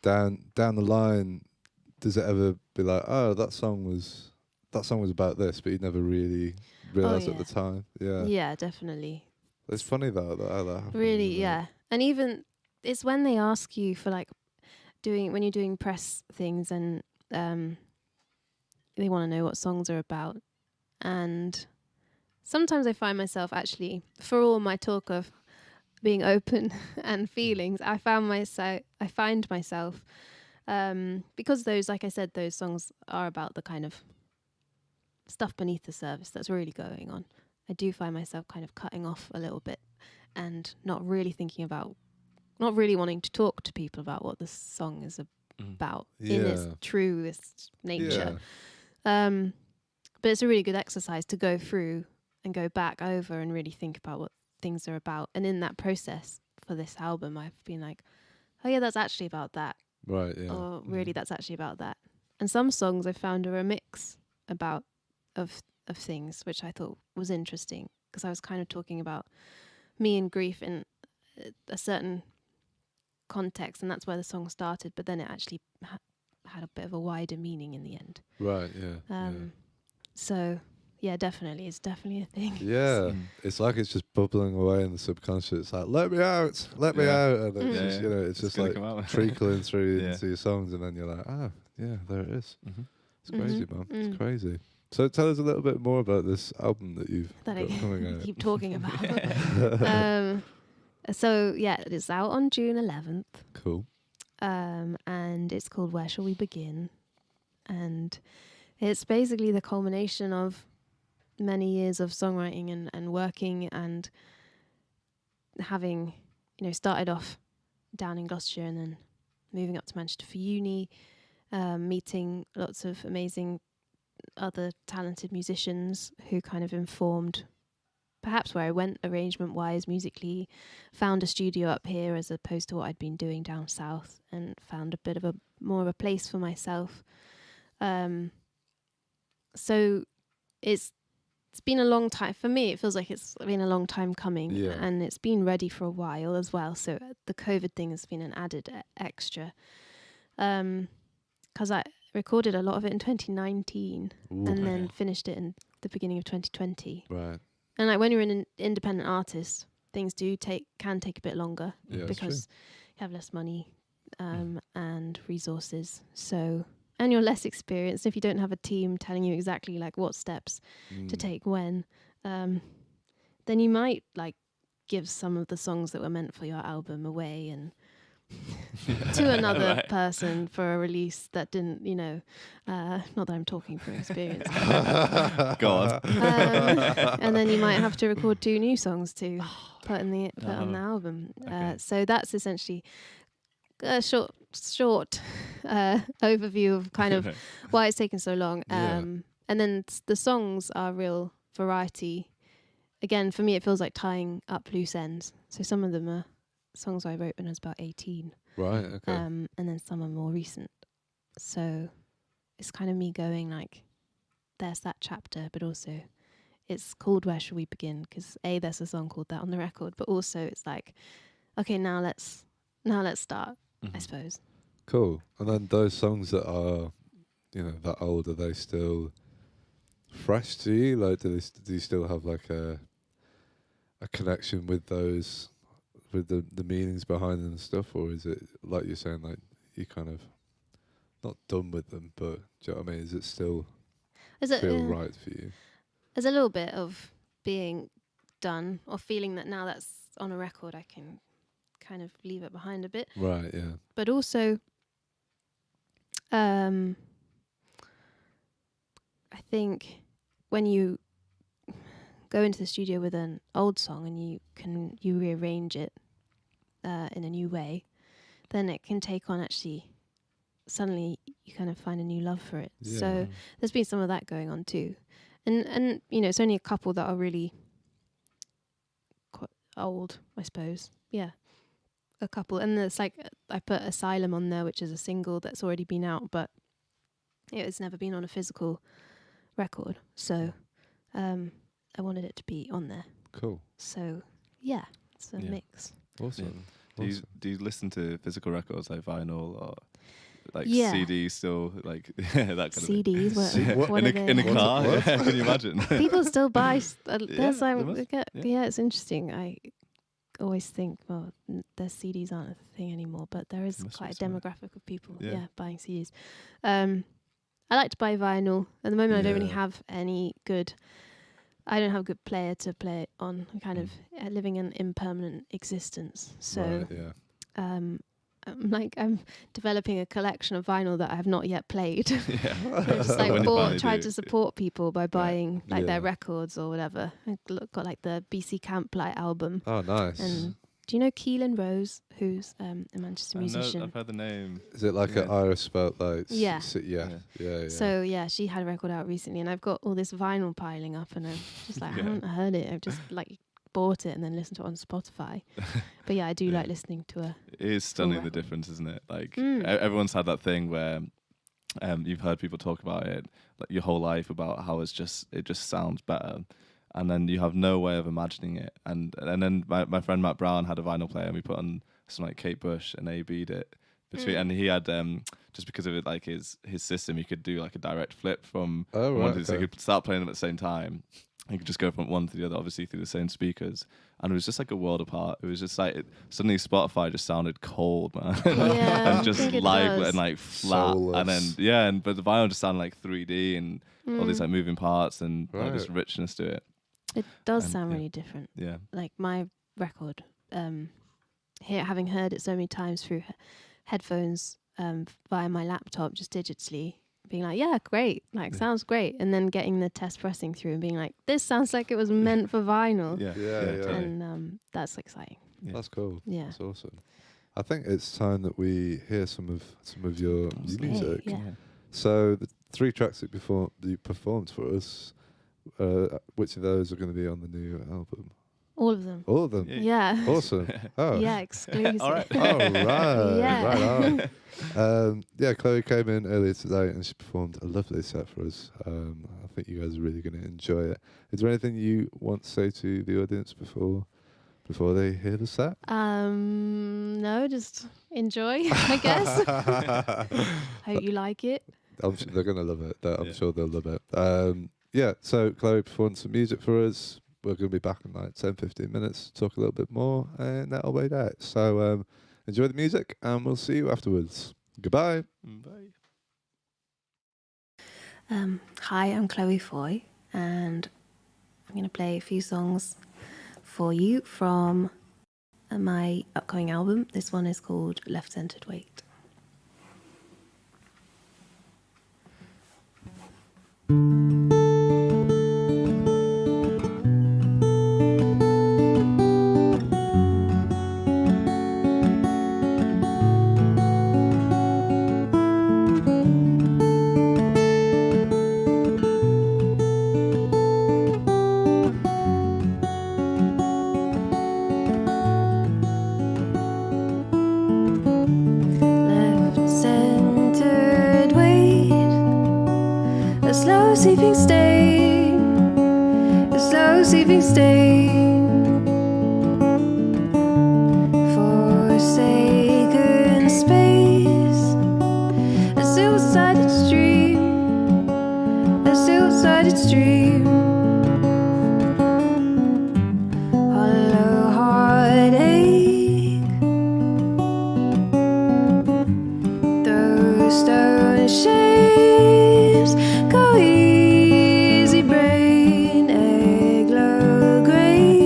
down the line, does it ever be like, oh, that song was about this, but you never really realised at yeah. the time? Yeah. Yeah, definitely. It's funny that how that happens. Really, isn't it? yeah. And even it's when they ask you for like when you're doing press things and they want to know what songs are about. And sometimes I find myself actually, for all my talk of being open and feelings, I find myself because those, like I said, those songs are about the kind of stuff beneath the surface that's really going on. I do find myself kind of cutting off a little bit and not really wanting to talk to people about what the song is about in its Yeah. truest nature. Yeah. But it's a really good exercise to go through and go back over and really think about what things are about. And in that process for this album, I've been like, oh yeah, that's actually about that. Right. Yeah. Or really, that's actually about that. And some songs I found are a mix of things, which I thought was interesting because I was kind of talking about me and grief in a certain context, and that's where the song started. But then it actually had a bit of a wider meaning in the end. Right. Yeah. So yeah, definitely, it's definitely a thing. Yeah. It's like it's just bubbling away in the subconscious. It's like, let me out, and it's Yeah, just, yeah. you know, it's just gonna like come out. trickling through Yeah. into your songs, and then you're like, oh, yeah, there it is. Mhm. It's crazy, Mhm. man. Mm. It's crazy. So tell us a little bit more about this album that you've That I got coming out. keep talking about. So yeah, it's out on June 11th. Cool. And it's called Where Shall We Begin? And it's basically the culmination of many years of songwriting and working and having, started off down in Gloucestershire and then moving up to Manchester for uni, meeting lots of amazing other talented musicians who kind of informed perhaps where I went arrangement-wise, musically, found a studio up here as opposed to what I'd been doing down south, and found a bit of more of a place for myself. So it's been a long time. For me, it feels like it's been a long time coming, and it's been ready for a while as well. So the COVID thing has been an added extra. Because I recorded a lot of it in 2019 and then finished it in the beginning of 2020. Right. And like when you're an independent artist, things can take a bit longer because you have less money and resources. So, and you're less experienced. If you don't have a team telling you exactly like what steps to take when, then you might like give some of the songs that were meant for your album away and to another person for a release that didn't, not that I'm talking from experience. God. And then you might have to record 2 new songs to put on the album. Okay. So that's essentially a short overview of kind of why it's taken so long. And then the songs are real variety. Again, for me, it feels like tying up loose ends. So some of them are songs I wrote when I was about 18. Right, okay. And then some are more recent. So it's kind of me going like, there's that chapter, but also it's called Where Shall We Begin? Because there's a song called that on the record, but also it's like, okay, now let's start, I suppose. Cool. And then those songs that are, that old, are they still fresh to you? Like, do you still have like a connection with those, with the meanings behind them and stuff, or is it like you're saying, like you kind of not done with them, but do you know what I mean? Is it still feel right for you? There's a little bit of being done or feeling that now that's on a record, I can kind of leave it behind a bit. Right, yeah. But also, I think when you go into the studio with an old song and you rearrange it in a new way, then it can take on actually. Suddenly, you kind of find a new love for it. Yeah. So there's been some of that going on too, and it's only a couple that are really quite old, I suppose. Yeah, a couple, and there's like I put Asylum on there, which is a single that's already been out, but it's never been on a physical record. So I wanted it to be on there. Cool. So yeah, it's a mix. Awesome. Do you listen to physical records like vinyl or like Yeah. CDs still, like that kind of thing? CDs, what in are they? a car? What? Can you imagine? People still buy. There's there like, must- yeah, it's interesting. I always think, well, their CDs aren't a thing anymore, but there is Must be quite a somewhere. demographic of people, Yeah. buying CDs. I like to buy vinyl. At the moment, I don't really Yeah. have any good. I don't have a good player to play it on. I'm kind of living an impermanent existence. So Right, yeah. I'm developing a collection of vinyl that I have not yet played. Yeah. I just When you finally tried do, to support people by buying like Yeah. their records or whatever. I got like the BC Camplight album. Oh, nice. And do you know Keelan Rose, who's a Manchester musician? I've heard the name. Is it like Yeah. an Irish spelt like? Yeah. Yeah. So yeah, she had a record out recently, and I've got all this vinyl piling up, and I'm just like, I Yeah. haven't heard it. I've just like bought it and then listened to it on Spotify. But yeah, I do like listening to a. It is stunning the record. difference, isn't it? Like Mm. everyone's had that thing where you've heard people talk about it like your whole life about how it just sounds better, and then you have no way of imagining it. And then my friend Matt Brown had a vinyl player, and we put on some like Kate Bush and A-B'd it between, and he had just because of it like his system, he could do like a direct flip from Oh, one right, to the, so he okay. could start playing them at the same time. You could just go from one to the other, obviously through the same speakers, and it was just like a world apart. It was just like suddenly Spotify just sounded cold, man, Yeah, I and just think it live does. and like flat, and then Soulless. but the vinyl just sounded like 3D and all these like moving parts and like, just Right. richness to it. It does And, sound yeah. really different. Yeah, Like my record, having heard it so many times through headphones via my laptop, just digitally, being like, yeah, great, like sounds great, and then getting the test pressing through and being like, this sounds like it was meant for vinyl, yeah, Yeah. totally. and that's exciting. Yeah. That's cool. Yeah. That's awesome. I think it's time that we hear some of your Okay, music. yeah. So the 3 tracks that you performed for us, which of those are going to be on the new album? All of them. All of them. Yeah. Yeah. Awesome. Oh. Yeah, exclusive. All right. Oh, right. Yeah. Right on. Yeah, Chloe came in earlier today and she performed a lovely set for us. I think you guys are really going to enjoy it. Is there anything you want to say to the audience before they hear the set? No, just enjoy, I guess. Hope you like it. They're going to love it. I'm Yeah. sure they'll love it. Yeah, so Chloe performed some music for us. We're going to be back in like 10-15 minutes to talk a little bit more, and that'll be that. So enjoy the music, and we'll see you afterwards. Goodbye. Bye. Hi, I'm Chloe Foy, and I'm going to play a few songs for you from my upcoming album. This one is called Left-Centered Weight. Left-centered weight, a slow seeping stain, a slow seeping stain, forsaken space, a still-sided stream, a still-sided stream, hollow heartache. Those stone shapes go easy brain, aglow grey.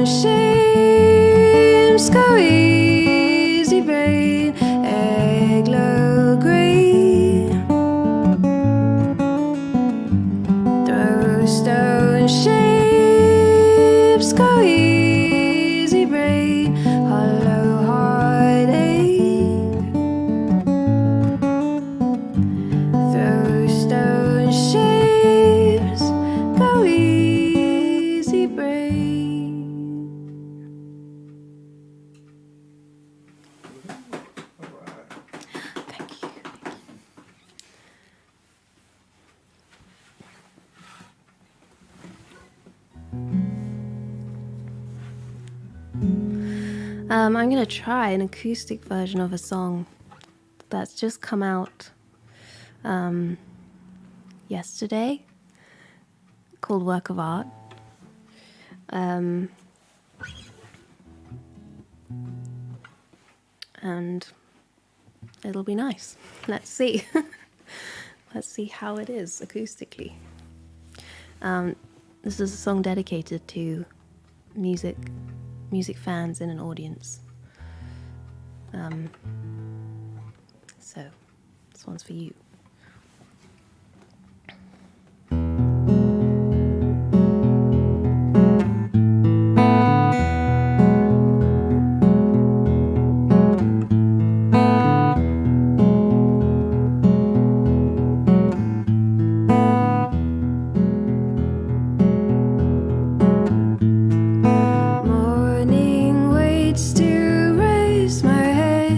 stone shapes go easy brain, aglow green. Throw stone shapes go easy brain, hollow heartache. Throw stone shapes go easy brain. Thank you. I'm going to try an acoustic version of a song that's just come out yesterday, called Work of Art. And it'll be nice. Let's see. Let's see how it is acoustically. This is a song dedicated to music fans in an audience. So this one's for you. Morning waits to raise my head.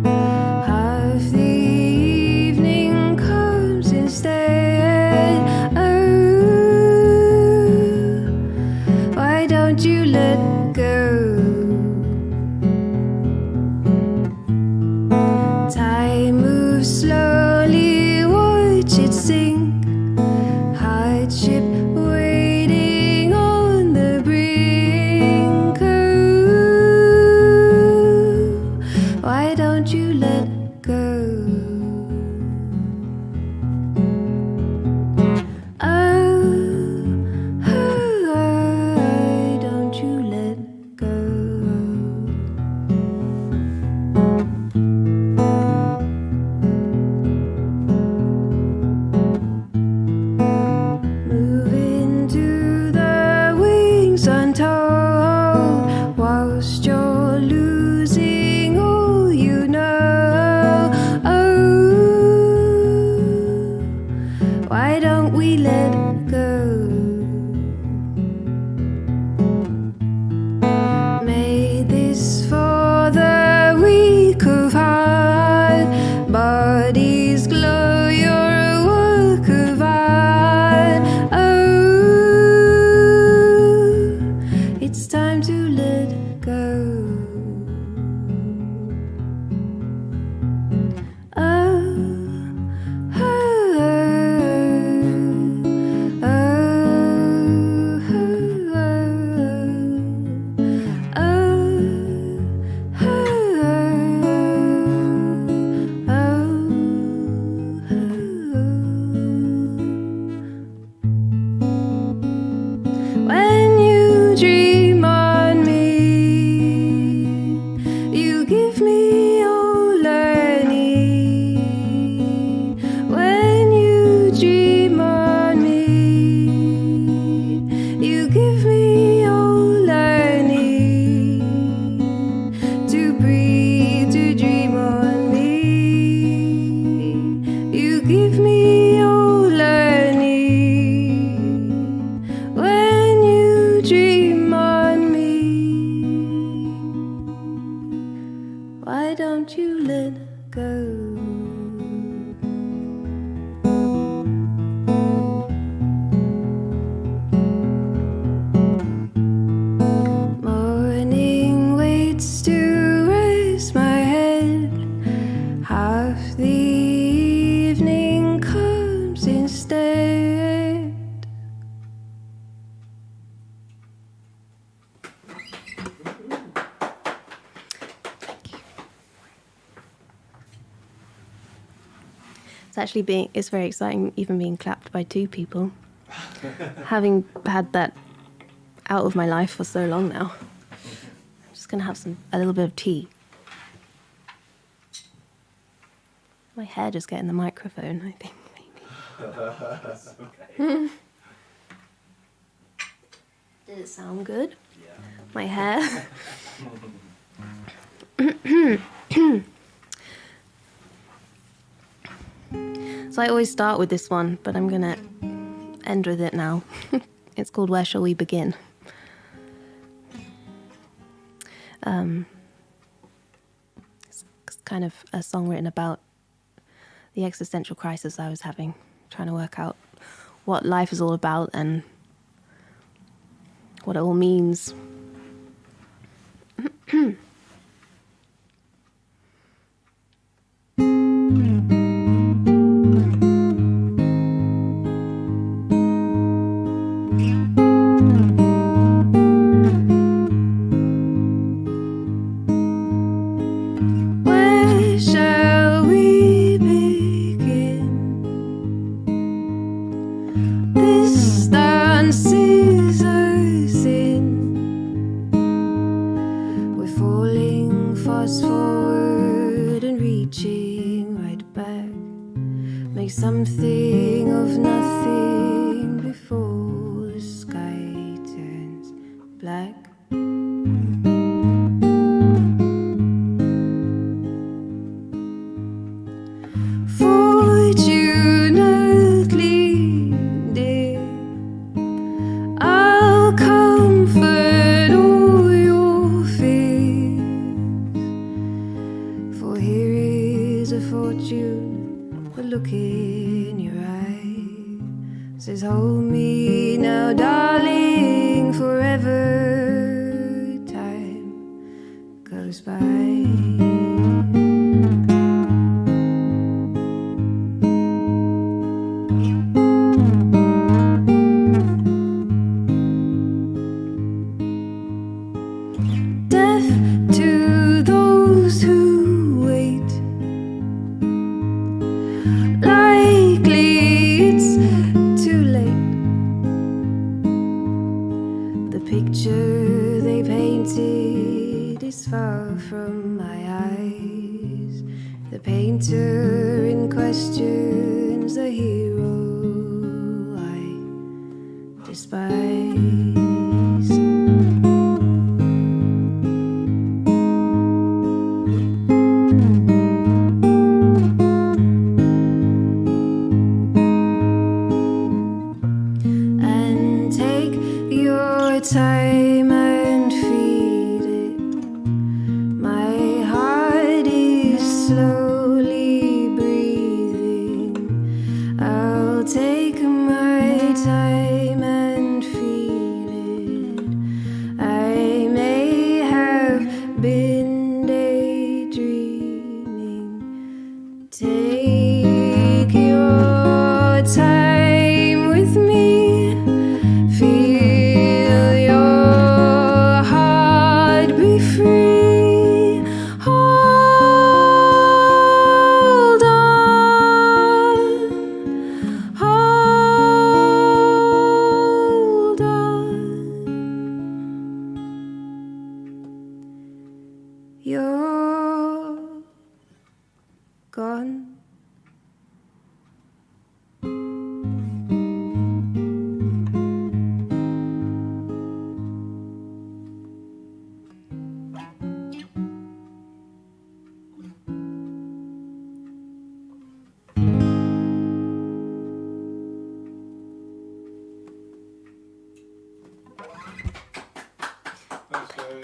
Half the evening comes instead. Oh, why don't you let go? Time moves slowly, watch it sink. Hardship waiting on the brink. Oh, why don't you let go? Oh, why don't you let go? Moving to the wings untold, whilst you're losing all you know. Oh, why don't we let go? Made this for the weak of heart. Bodies glow, you're a work of art. Oh, it's time to let go. Oh, oh, oh, when you dream on me, you give me all I need. When you dream on me, you give me all I need. To breathe, to dream on me, you give me all I need. When you dream on me, why don't you let go? Morning waits to raise my head. Half the evening comes instead. It's very exciting even being clapped by two people. Having had that out of my life for so long now. I'm just going to have a little bit of tea. My hair just getting the microphone, I think, maybe. Did it sound good? Yeah. My hair? So I always start with this one, but I'm going to end with it now. It's called Where Shall We Begin? It's kind of a song written about the existential crisis I was having, trying to work out what life is all about and what it all means. Where shall we begin? This dance is a sin. We're falling fast forward and reaching right back. Make something of nothing before the sky turns black. Fortunately, dear, I'll comfort all your fears. For here is a fortune, a look in your eye. Says, hold me now, darling, forever time goes by. Death to those who wait. Likely it's too late. The picture they painted is far from my eyes. The painter in question's the hero I despise. And take your time and feed it. My heart is slowly breathing. I'll take my time and feel it. I may have been daydreaming. Take your time with me. Feel your heart be free. Hold on, hold on. You're gone. Thanks, Chloe.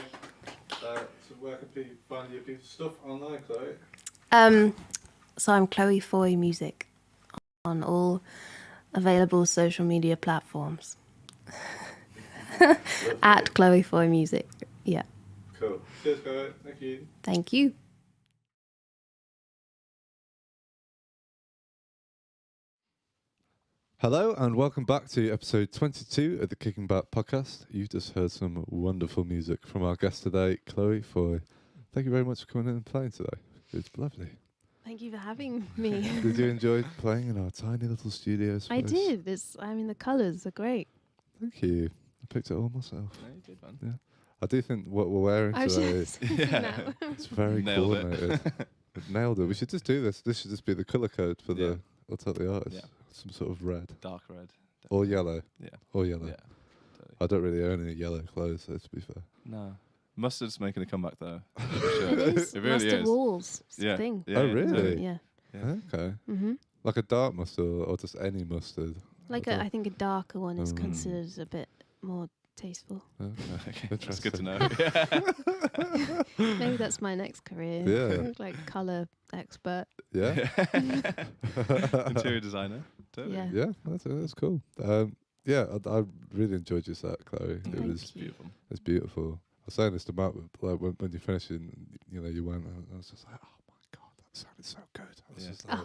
So where can people find your stuff online, Chloe? So I'm Chloe Foy Music on all available social media platforms. At Chloe Foy Music. Yeah. Cool. Cheers, Chloe. Thank you. Thank you. Hello and welcome back to episode 22 of the Kicking Back podcast. You've just heard some wonderful music from our guest today, Chloe Foy. Thank you very much for coming in and playing today. It's lovely. Thank you for having me. Did you enjoy playing in our tiny little studio space? I did. The colours are great. Thank you. I picked it all myself. No, you did, man. Yeah. I do think what we're wearing I was today just thinking that. is very Nailed it. coordinated. We've nailed it. We should just do this. This should just be the colour code for Yeah. the Untitled Artist. Yeah. Some sort of red. Dark red. Or definitely. yellow. Yeah. Or yellow. Yeah. Totally. I don't really own any yellow clothes, so to be fair. No. Mustard's making a comeback though. It is. It really Mustard is. walls. It's Yeah. a thing. Yeah, Oh, yeah, really? totally. Yeah. Yeah. Okay. Mm-hmm. Like a dark mustard or just any mustard? Like I I think a darker one is Mm. considered a bit more tasteful. Okay. Okay, that's good to know. Maybe that's my next career. Yeah. Like colour expert. Yeah. Interior designer. Totally. Yeah. Yeah, that's cool. Yeah, I really enjoyed your set, Chloe. Mm. It Thank was you. Beautiful. it's beautiful. I was saying this to Matt, like when you finished, you know, you went. I was just like, oh my god, that sounded so good. I was Yeah. just like,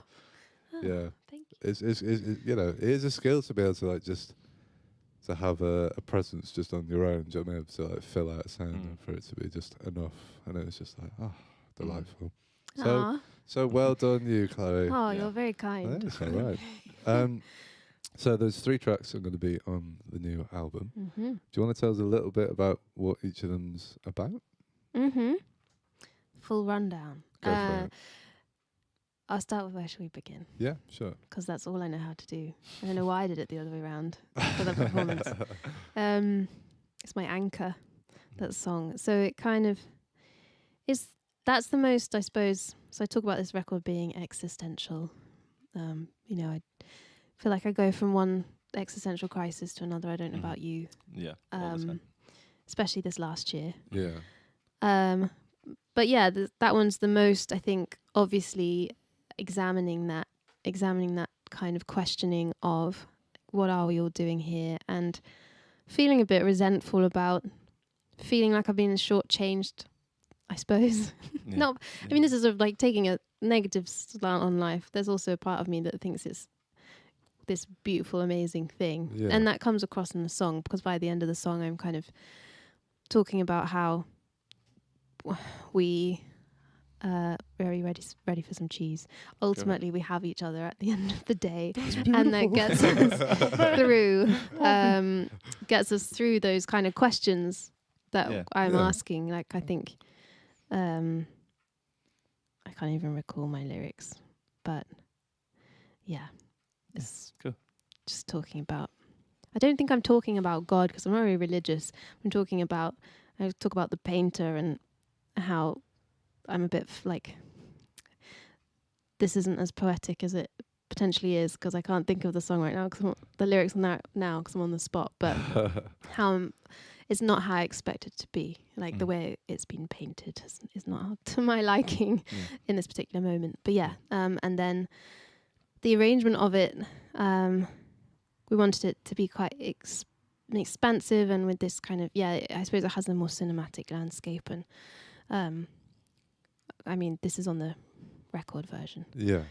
Oh, yeah, thank you. it's you know, it is a skill to be able to like just to have a presence just on your own. Do you know what I mean? To like fill out a sound Mm. and for it to be just enough, and it was just like, oh, delightful. Aw. So well done, you, Chloe. Oh, Yeah. you're very Yeah, kind. it's all right. So there's 3 tracks that are going to be on the new album. Mm-hmm. Do you want to tell us a little bit about what each of them's about? Mm-hmm. Full rundown. Go for it. I'll start with where shall we begin? Yeah, sure. Because that's all I know how to do. I don't know why I did it the other way around for the performance. It's my anchor, that song. So it kind of is. That's the most, I suppose. So I talk about this record being existential. You know, I feel like I go from one existential crisis to another. I don't know Mhm. about you, Yeah. All the time. especially this last year. Yeah. But yeah, that one's the most, I think, obviously examining that kind of questioning of what are we all doing here, and feeling a bit resentful about feeling like I've been shortchanged, I suppose. Yeah. No, I mean, this is sort of like taking a negative slant on life. There's also a part of me that thinks it's this beautiful, amazing thing. Yeah. And that comes across in the song, because by the end of the song, I'm kind of talking about how we very ready for some cheese. Ultimately, we have each other at the end of the day, and that gets us through those kind of questions that Yeah. I'm Yeah. asking. Like, I think I can't even recall my lyrics, but yeah, it's cool. just talking about. I don't think I'm talking about God because I'm not very religious. I talk about the painter and how I'm a bit like, this isn't as poetic as it potentially is, because I can't think of the song right now, the lyrics on that now because I'm on the spot, but it's not how I expect it to be. Like the way it's been painted is not to my liking in this particular moment. But yeah, and then the arrangement of it, we wanted it to be quite expansive, and with this kind of, I suppose it has a more cinematic landscape. And I mean, this is on the record version. Yeah.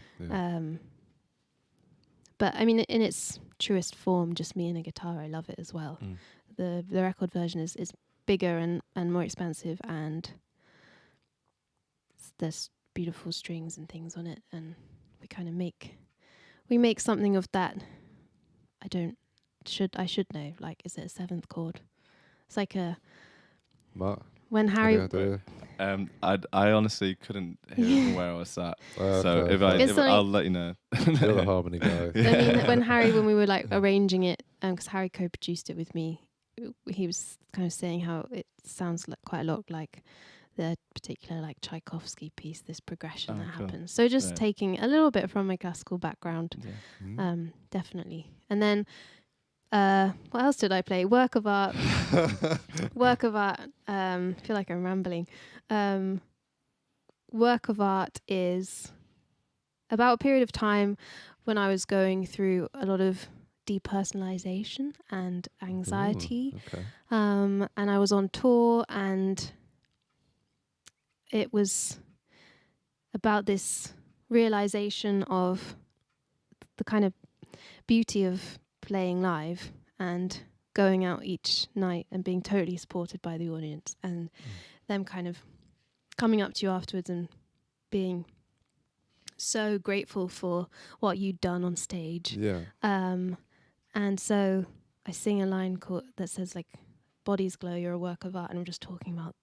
But I mean, in its truest form, just me and a guitar, I love it as well. The record version is bigger and more expansive, and there's beautiful strings and things on it, and we kind of make something of that. I should know, like, is it a 7th chord? It's like a Mark, when Harry any idea? I honestly couldn't hear it from where I was sat. So Okay, if fine. It's like- I'll let you know. You're the harmony guy. I mean, when we were like arranging it, because Harry co-produced it with me, he was kind of saying how it sounds like quite a lot like the particular like Tchaikovsky piece, this progression that cool. happens. So just Yeah. taking a little bit from my classical background, definitely. And then what else did I play? Work of art. I feel like I'm rambling. Work of art is about a period of time when I was going through a lot of depersonalization and anxiety. Okay. And I was on tour, and it was about this realization of the kind of beauty of playing live and going out each night and being totally supported by the audience, and them kind of coming up to you afterwards and being so grateful for what you'd done on stage. Yeah. And so I sing a line that says like, "Bodies glow, you're a work of art," and I'm just talking about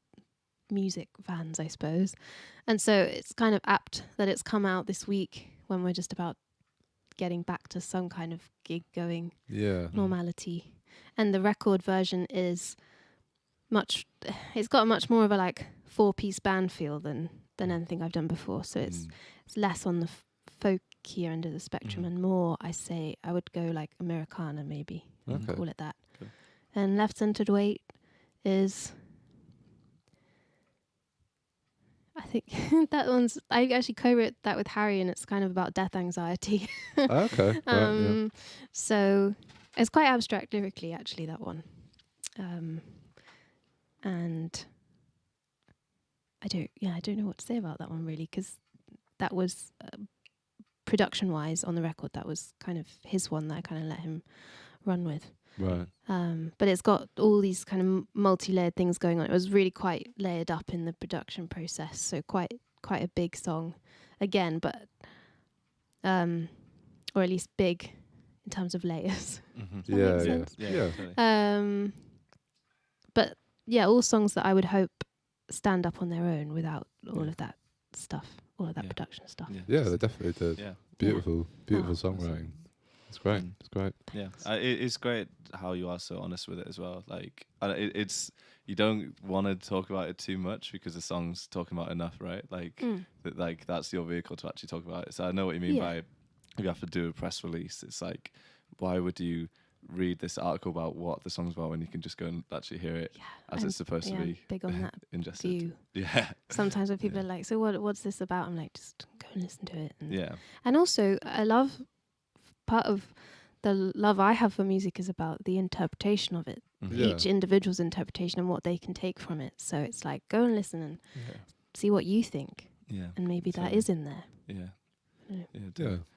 music fans, I suppose. And so it's kind of apt that it's come out this week when we're just about getting back to some kind of gig going normality. And the record version is it's got much more of a like 4-piece band feel than anything I've done before. So it's less on the folkier end of the spectrum and more, I would go like Americana maybe, call it that. Cool. And Left-Centered Weight is, I think I actually co-wrote that with Harry, and it's kind of about death anxiety. Okay. Right, So it's quite abstract lyrically, actually, that one. And I don't know what to say about that one really, because that was production-wise on the record, that was kind of his one that I kind of let him run with. Right. But it's got all these kind of multi-layered things going on. It was really quite layered up in the production process, so quite a big song again, but or at least big in terms of layers. Does that make sense? Yeah. Totally. But yeah, all songs that I would hope stand up on their own without all of that stuff, all of that production stuff. Yeah, they definitely did. Yeah. Beautiful songwriting. It's great. It's great. Yeah, it's great how you are so honest with it as well. Like, it's you don't want to talk about it too much because the song's talking about enough, right? Like, like that's your vehicle to actually talk about it. So I know what you mean by if you have to do a press release. It's like, why would you read this article about what the song's about when you can just go and actually hear it as it's supposed to be? Big on that ingested. view. Yeah. Sometimes when people are like, "So what's this about?" I'm like, just go and listen to it. And also, I love. Part of the love I have for music is about the interpretation of it, each individual's interpretation and what they can take from it. So it's like, go and listen and see what you think. Yeah. And maybe that is in there. Yeah,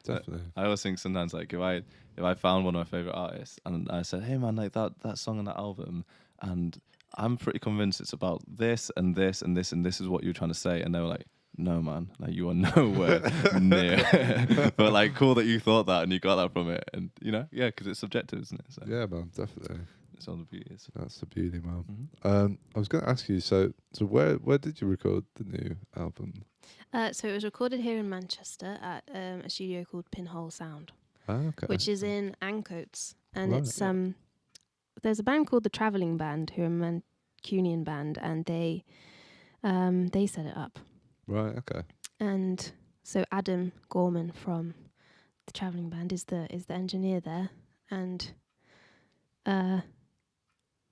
definitely. I always think sometimes like if I found one of my favorite artists and I said, "Hey man, like that song on that album," and I'm pretty convinced it's about this and this and this and this is what you're trying to say, and they were like, "No man, like you are nowhere near." But like, cool that you thought that and you got that from it, and because it's subjective, isn't it? So Yeah, man, definitely. it's all the beauty. That's the beauty, man. I was going to ask you, so where did you record the new album? So it was recorded here in Manchester at a studio called Pinhole Sound, Okay. which is in Ancoats, and it's there's a band called the Travelling Band, who are a Mancunian band, and they set it up. Right. Okay. And so Adam Gorman from the Travelling Band is the engineer there, and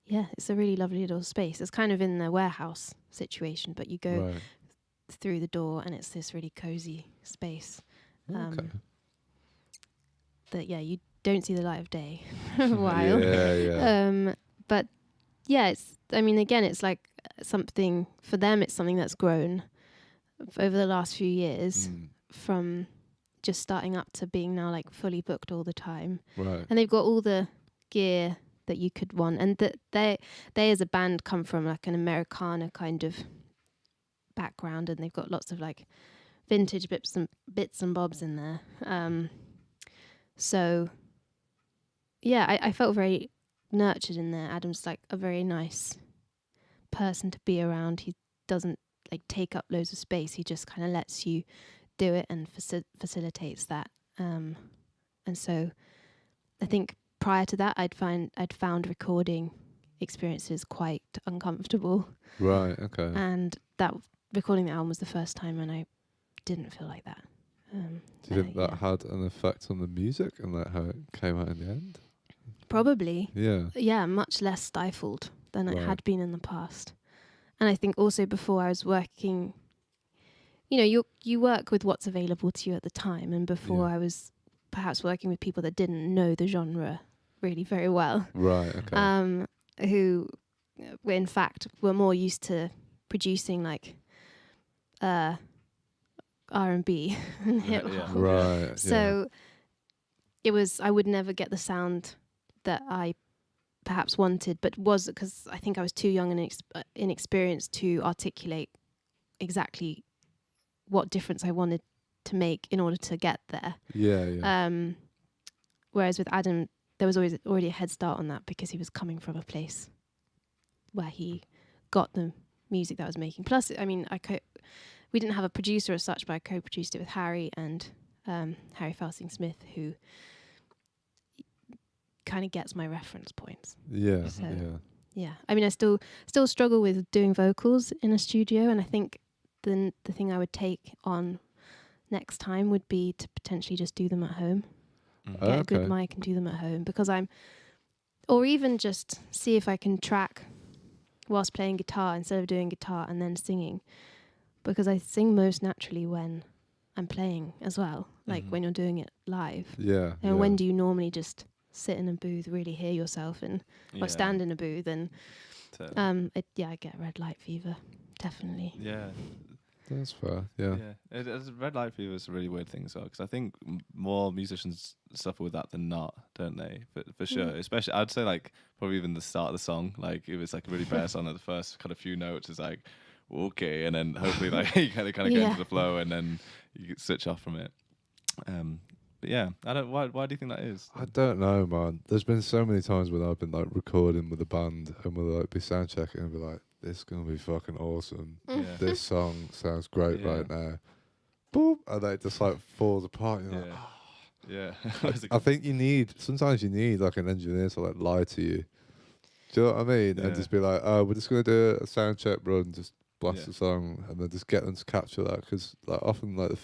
it's a really lovely little space. It's kind of in the warehouse situation, but you go through the door and it's this really cozy space. That you don't see the light of day for a while. But it's like something for them. It's something that's grown over the last few years from just starting up to being now like fully booked all the time. Right. And they've got all the gear that you could want, and that they as a band come from like an Americana kind of background, and they've got lots of like vintage bits and bobs in there. So I felt very nurtured in there. Adam's like a very nice person to be around. He doesn't like take up loads of space. He just kind of lets you do it and facilitates that. And so I think prior to that, I'd found recording experiences quite uncomfortable. Right. Okay. And that recording the album was the first time when I didn't feel like that. Do you think that had an effect on the music and like how it came out in the end? Probably. Yeah. Yeah, much less stifled than it had been in the past. And I think also before I was working, you work with what's available to you at the time. And before I was perhaps working with people that didn't know the genre really very well. Right, okay. Who, in fact, were more used to producing like R&B and hip hop. Right. So it was, I would never get the sound that I perhaps wanted, but was because I think I was too young and inexperienced to articulate exactly what difference I wanted to make in order to get there. Yeah. Whereas with Adam, there was always already a head start on that because he was coming from a place where he got the music that I was making. Plus, I mean, we didn't have a producer as such, but I co-produced it with Harry and Harry Fausting Smith, who kind of gets my reference points. Yeah, So, yeah. Yeah, I mean, I still struggle with doing vocals in a studio, and I think the thing I would take on next time would be to potentially just do them at home. Get a good mic and do them at home, because or even just see if I can track whilst playing guitar instead of doing guitar and then singing, because I sing most naturally when I'm playing as well, like when you're doing it live. Yeah. And when do you normally just sit in a booth, really hear yourself, and or stand in a booth, and I get red light fever, definitely. Yeah. That's fair. Yeah. Red light fever is a really weird thing as well, because I think more musicians suffer with that than not, don't they? For sure. Especially, I'd say like probably even the start of the song, like it was like a really bare song at the first kind of few notes is like okay, and then hopefully like you kind of get into the flow, and then you switch off from it. But yeah, I don't. Why do you think that is? I don't know, man. There's been so many times when I've been like recording with a band and we'll like be sound checking and be like, "This is gonna be fucking awesome. This song sounds great right now." Boop, and then it just like falls apart. And you're like, I think sometimes you need like an engineer to like lie to you. Do you know what I mean? And just be like, "Oh, we're just gonna do a sound check run, just blast the song," and then just get them to capture that, because like often like the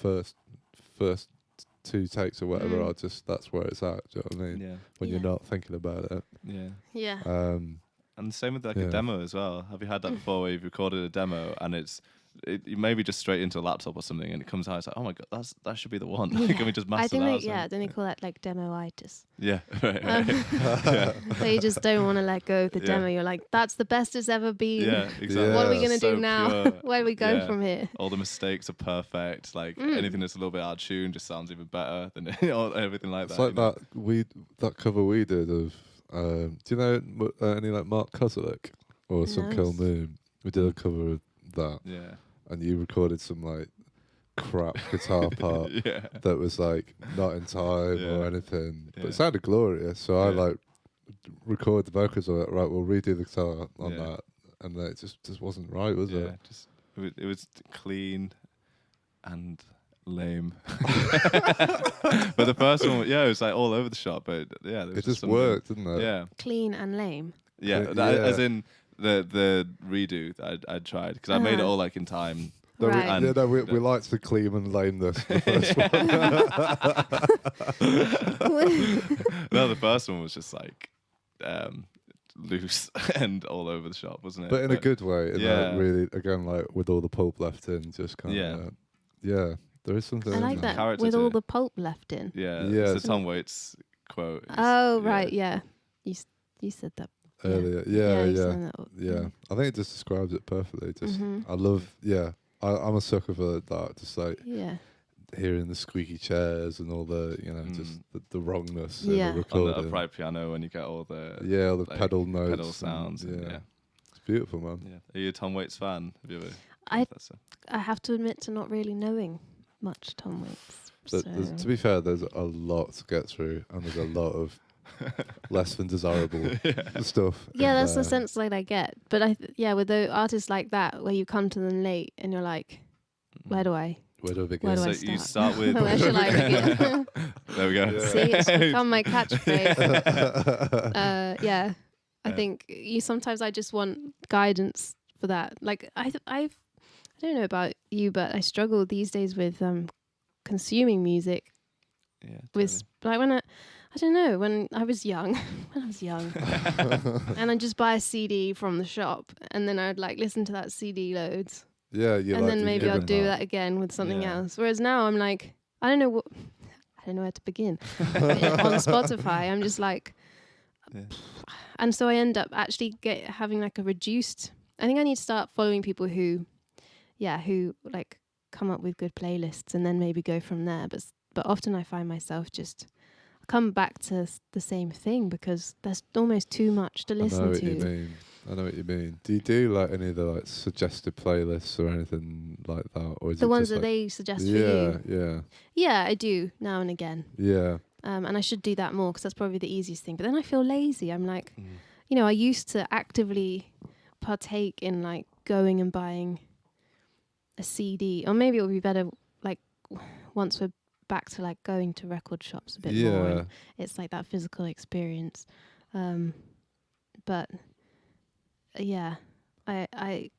first 2 takes or whatever are just, that's where it's at. Do you know what I mean? Yeah. When you're not thinking about it. Yeah. Yeah. And the same with like a demo as well. Have you had that before, where you've recorded a demo and you maybe just straight into a laptop or something, and it comes out, it's like, oh my god, that should be the one. Can we just master that? Don't they call that like demoitis? Yeah, right. So you just don't want to let go of the demo. You're like, that's the best it's ever been. Yeah, exactly. What are we gonna do now? Pure. Where do we go from here? All the mistakes are perfect. Like anything that's a little bit out of tune just sounds even better than everything like It's that. like that cover we did of do you know any like Mark Kozelek or Some Kill Moon? We did a cover of that. Yeah. And you recorded some like crap guitar part that was like not in time or anything, but it sounded glorious. So I like record the vocals of it. Right, we'll redo the guitar on that, and then it just wasn't right, was it? It was clean and lame. But the first one, it was like all over the shop. But it just worked, didn't it? Yeah, clean and lame. Yeah, as in the redo that I'd tried, because I made it all like in time. No, right. we liked the clean and lameness. The first one. No, the first one was just like loose and all over the shop, wasn't it? But in a good way. Like really, again, like with all the pulp left in, just kind of. There is something. I like that with all the pulp left in. Yeah. It's the Tom Waits quote. Right. Yeah. You said that earlier. Yeah. I think it just describes it perfectly. Just I love. I'm a sucker for that. Just like hearing the squeaky chairs and all the just the wrongness in the recording. On the upright piano, when you get all the all the like, pedal notes, pedal sounds. It's beautiful, man. Yeah. Are you a Tom Waits fan? Have you ever? I have to admit to not really knowing much Tom Waits. So. To be fair, there's a lot to get through, and there's a lot of less than desirable stuff. Yeah, that's the sense that I get. But with the artists like that, where you come to them late and you're like, where do I begin? Where do I start? You start with. Where shall I begin? There we go. Yeah. See, it's become my catchphrase. I think sometimes I just want guidance for that. Like I don't know about you, but I struggle these days with consuming music. Yeah. Totally. With like when I was young, and I'd just buy a CD from the shop, and then I'd like listen to that CD loads. Yeah, and then maybe I'll do that again with something else. Whereas now I'm like, I don't know where to begin. On Spotify, I'm just like, and so I end up actually having like a reduced. I think I need to start following people who like come up with good playlists, and then maybe go from there. But often I find myself just come back to the same thing because there's almost too much to listen to. I know what you mean. Do you do like any of the like suggested playlists or anything like that, or is the it ones just that like, they suggest for you? Yeah, I do now and again. Yeah, And I should do that more because that's probably the easiest thing. But then I feel lazy. I'm like, you know, I used to actively partake in like going and buying a CD, or maybe it would be better like once we're back to like going to record shops a bit more. And it's like that physical experience. But yeah, I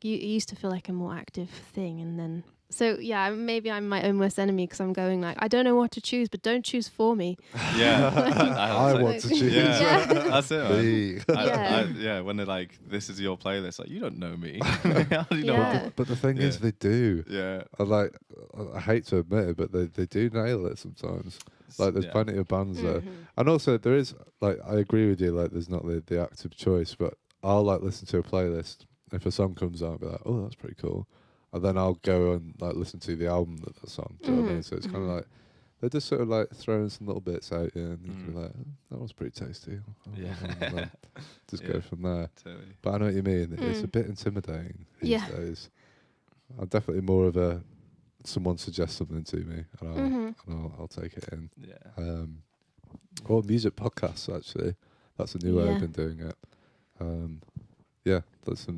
used to feel like a more active thing, and then so yeah, maybe I'm my own worst enemy because I'm going like I don't know what to choose, but don't choose for me. Yeah, I want to choose. Yeah, that's it. Me. Yeah, when they're like, "This is your playlist," like you don't know me. How do you know? Yeah. But the thing is, they do. Yeah, I hate to admit it, but they do nail it sometimes. Like there's plenty of bands there, and also there is like I agree with you. Like there's not the active choice, but I'll like listen to a playlist. If a song comes on, I'll be like, oh, that's pretty cool, and then I'll go and like listen to the album that's on. Do you know what I mean? So it's kind of like they're just sort of like throwing some little bits out, and you can be like, oh, that was pretty tasty. Just go from there. Totally. But I know what you mean. It's a bit intimidating these days. I'm definitely more of a someone suggests something to me, and I'll take it in. Yeah. Or music podcasts actually. That's a new way I've been doing it.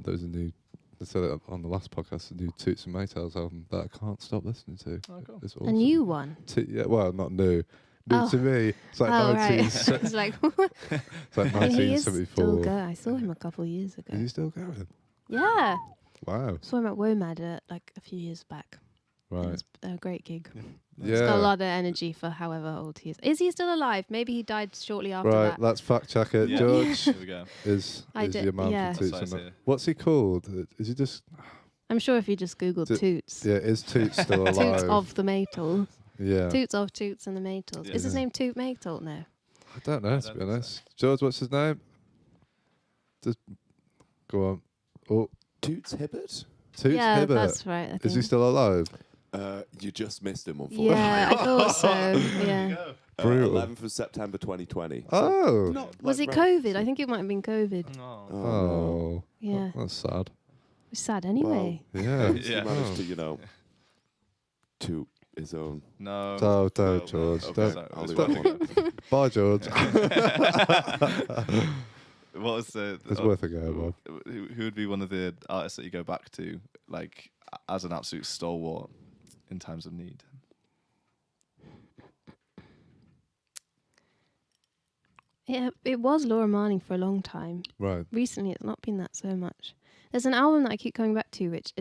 There's a new. I said it on the last podcast. A new Toots and Maytals album that I can't stop listening to. Oh, cool. It's awesome. A new one. Well, not new. New to me. It's like 19. It's like it's like 1974. Still go. I saw him a couple of years ago. Is he still going? Yeah. Wow. Saw him at WOMAD like a few years back. Right. It was a great gig. Yeah. He's got a lot of energy for however old he is. Is he still alive? Maybe he died shortly after Right, that. let's fact check it. Yeah. George Here we go. is your man for Toots. What's he called? Is he just... I'm sure if you just Googled Toots. Yeah, is Toots still alive? Toots of the Maytals. Yeah. Toots of Toots and the Maytals. Yeah. Is his name Toot Maytal? No. I don't know, to be honest. George, what's his name? Just go on. Oh, Toots Hibbert? Toots yeah, Hibbert. That's right. I think. Is he still alive? You just missed him, unfortunately. Yeah, I thought so. Yeah. Brutal. 11th of September 2020. Oh. So was it COVID? I think it might have been COVID. Oh. Yeah. That's sad. It's sad anyway. Well, yeah. He managed to, toot his own. No. Don't, George. Okay, don't. I'll leave that one. Bye, George. What was the? It's worth a go, Bob. Who would be one of the artists that you go back to, like as an absolute stalwart in times of need? Yeah, it was Laura Marling for a long time. Right. Recently, it's not been that so much. There's an album that I keep coming back to, which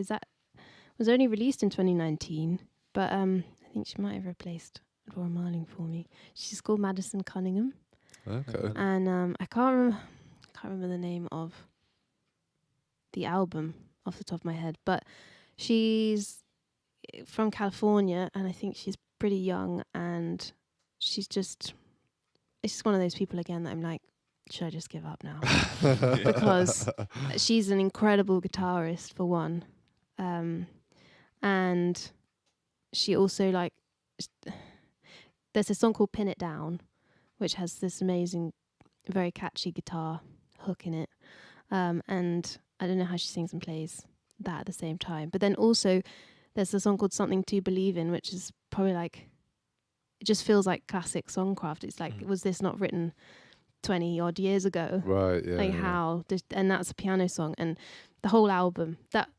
was only released in 2019, but I think she might have replaced Laura Marling for me. She's called Madison Cunningham. Okay. And I can't remember the name of the album off the top of my head, but she's from California, and I think she's pretty young, and it's just one of those people again that I'm like, should I just give up now? Because she's an incredible guitarist for one, and she also there's a song called Pin It Down, which has this amazing, very catchy guitar hook in it. And I don't know how she sings and plays that at the same time. But then also there's a song called Something to Believe In, which is probably it just feels like classic songcraft. It's like, was this not written 20 odd years ago? Right, yeah. How? And that's a piano song. And the whole album, that's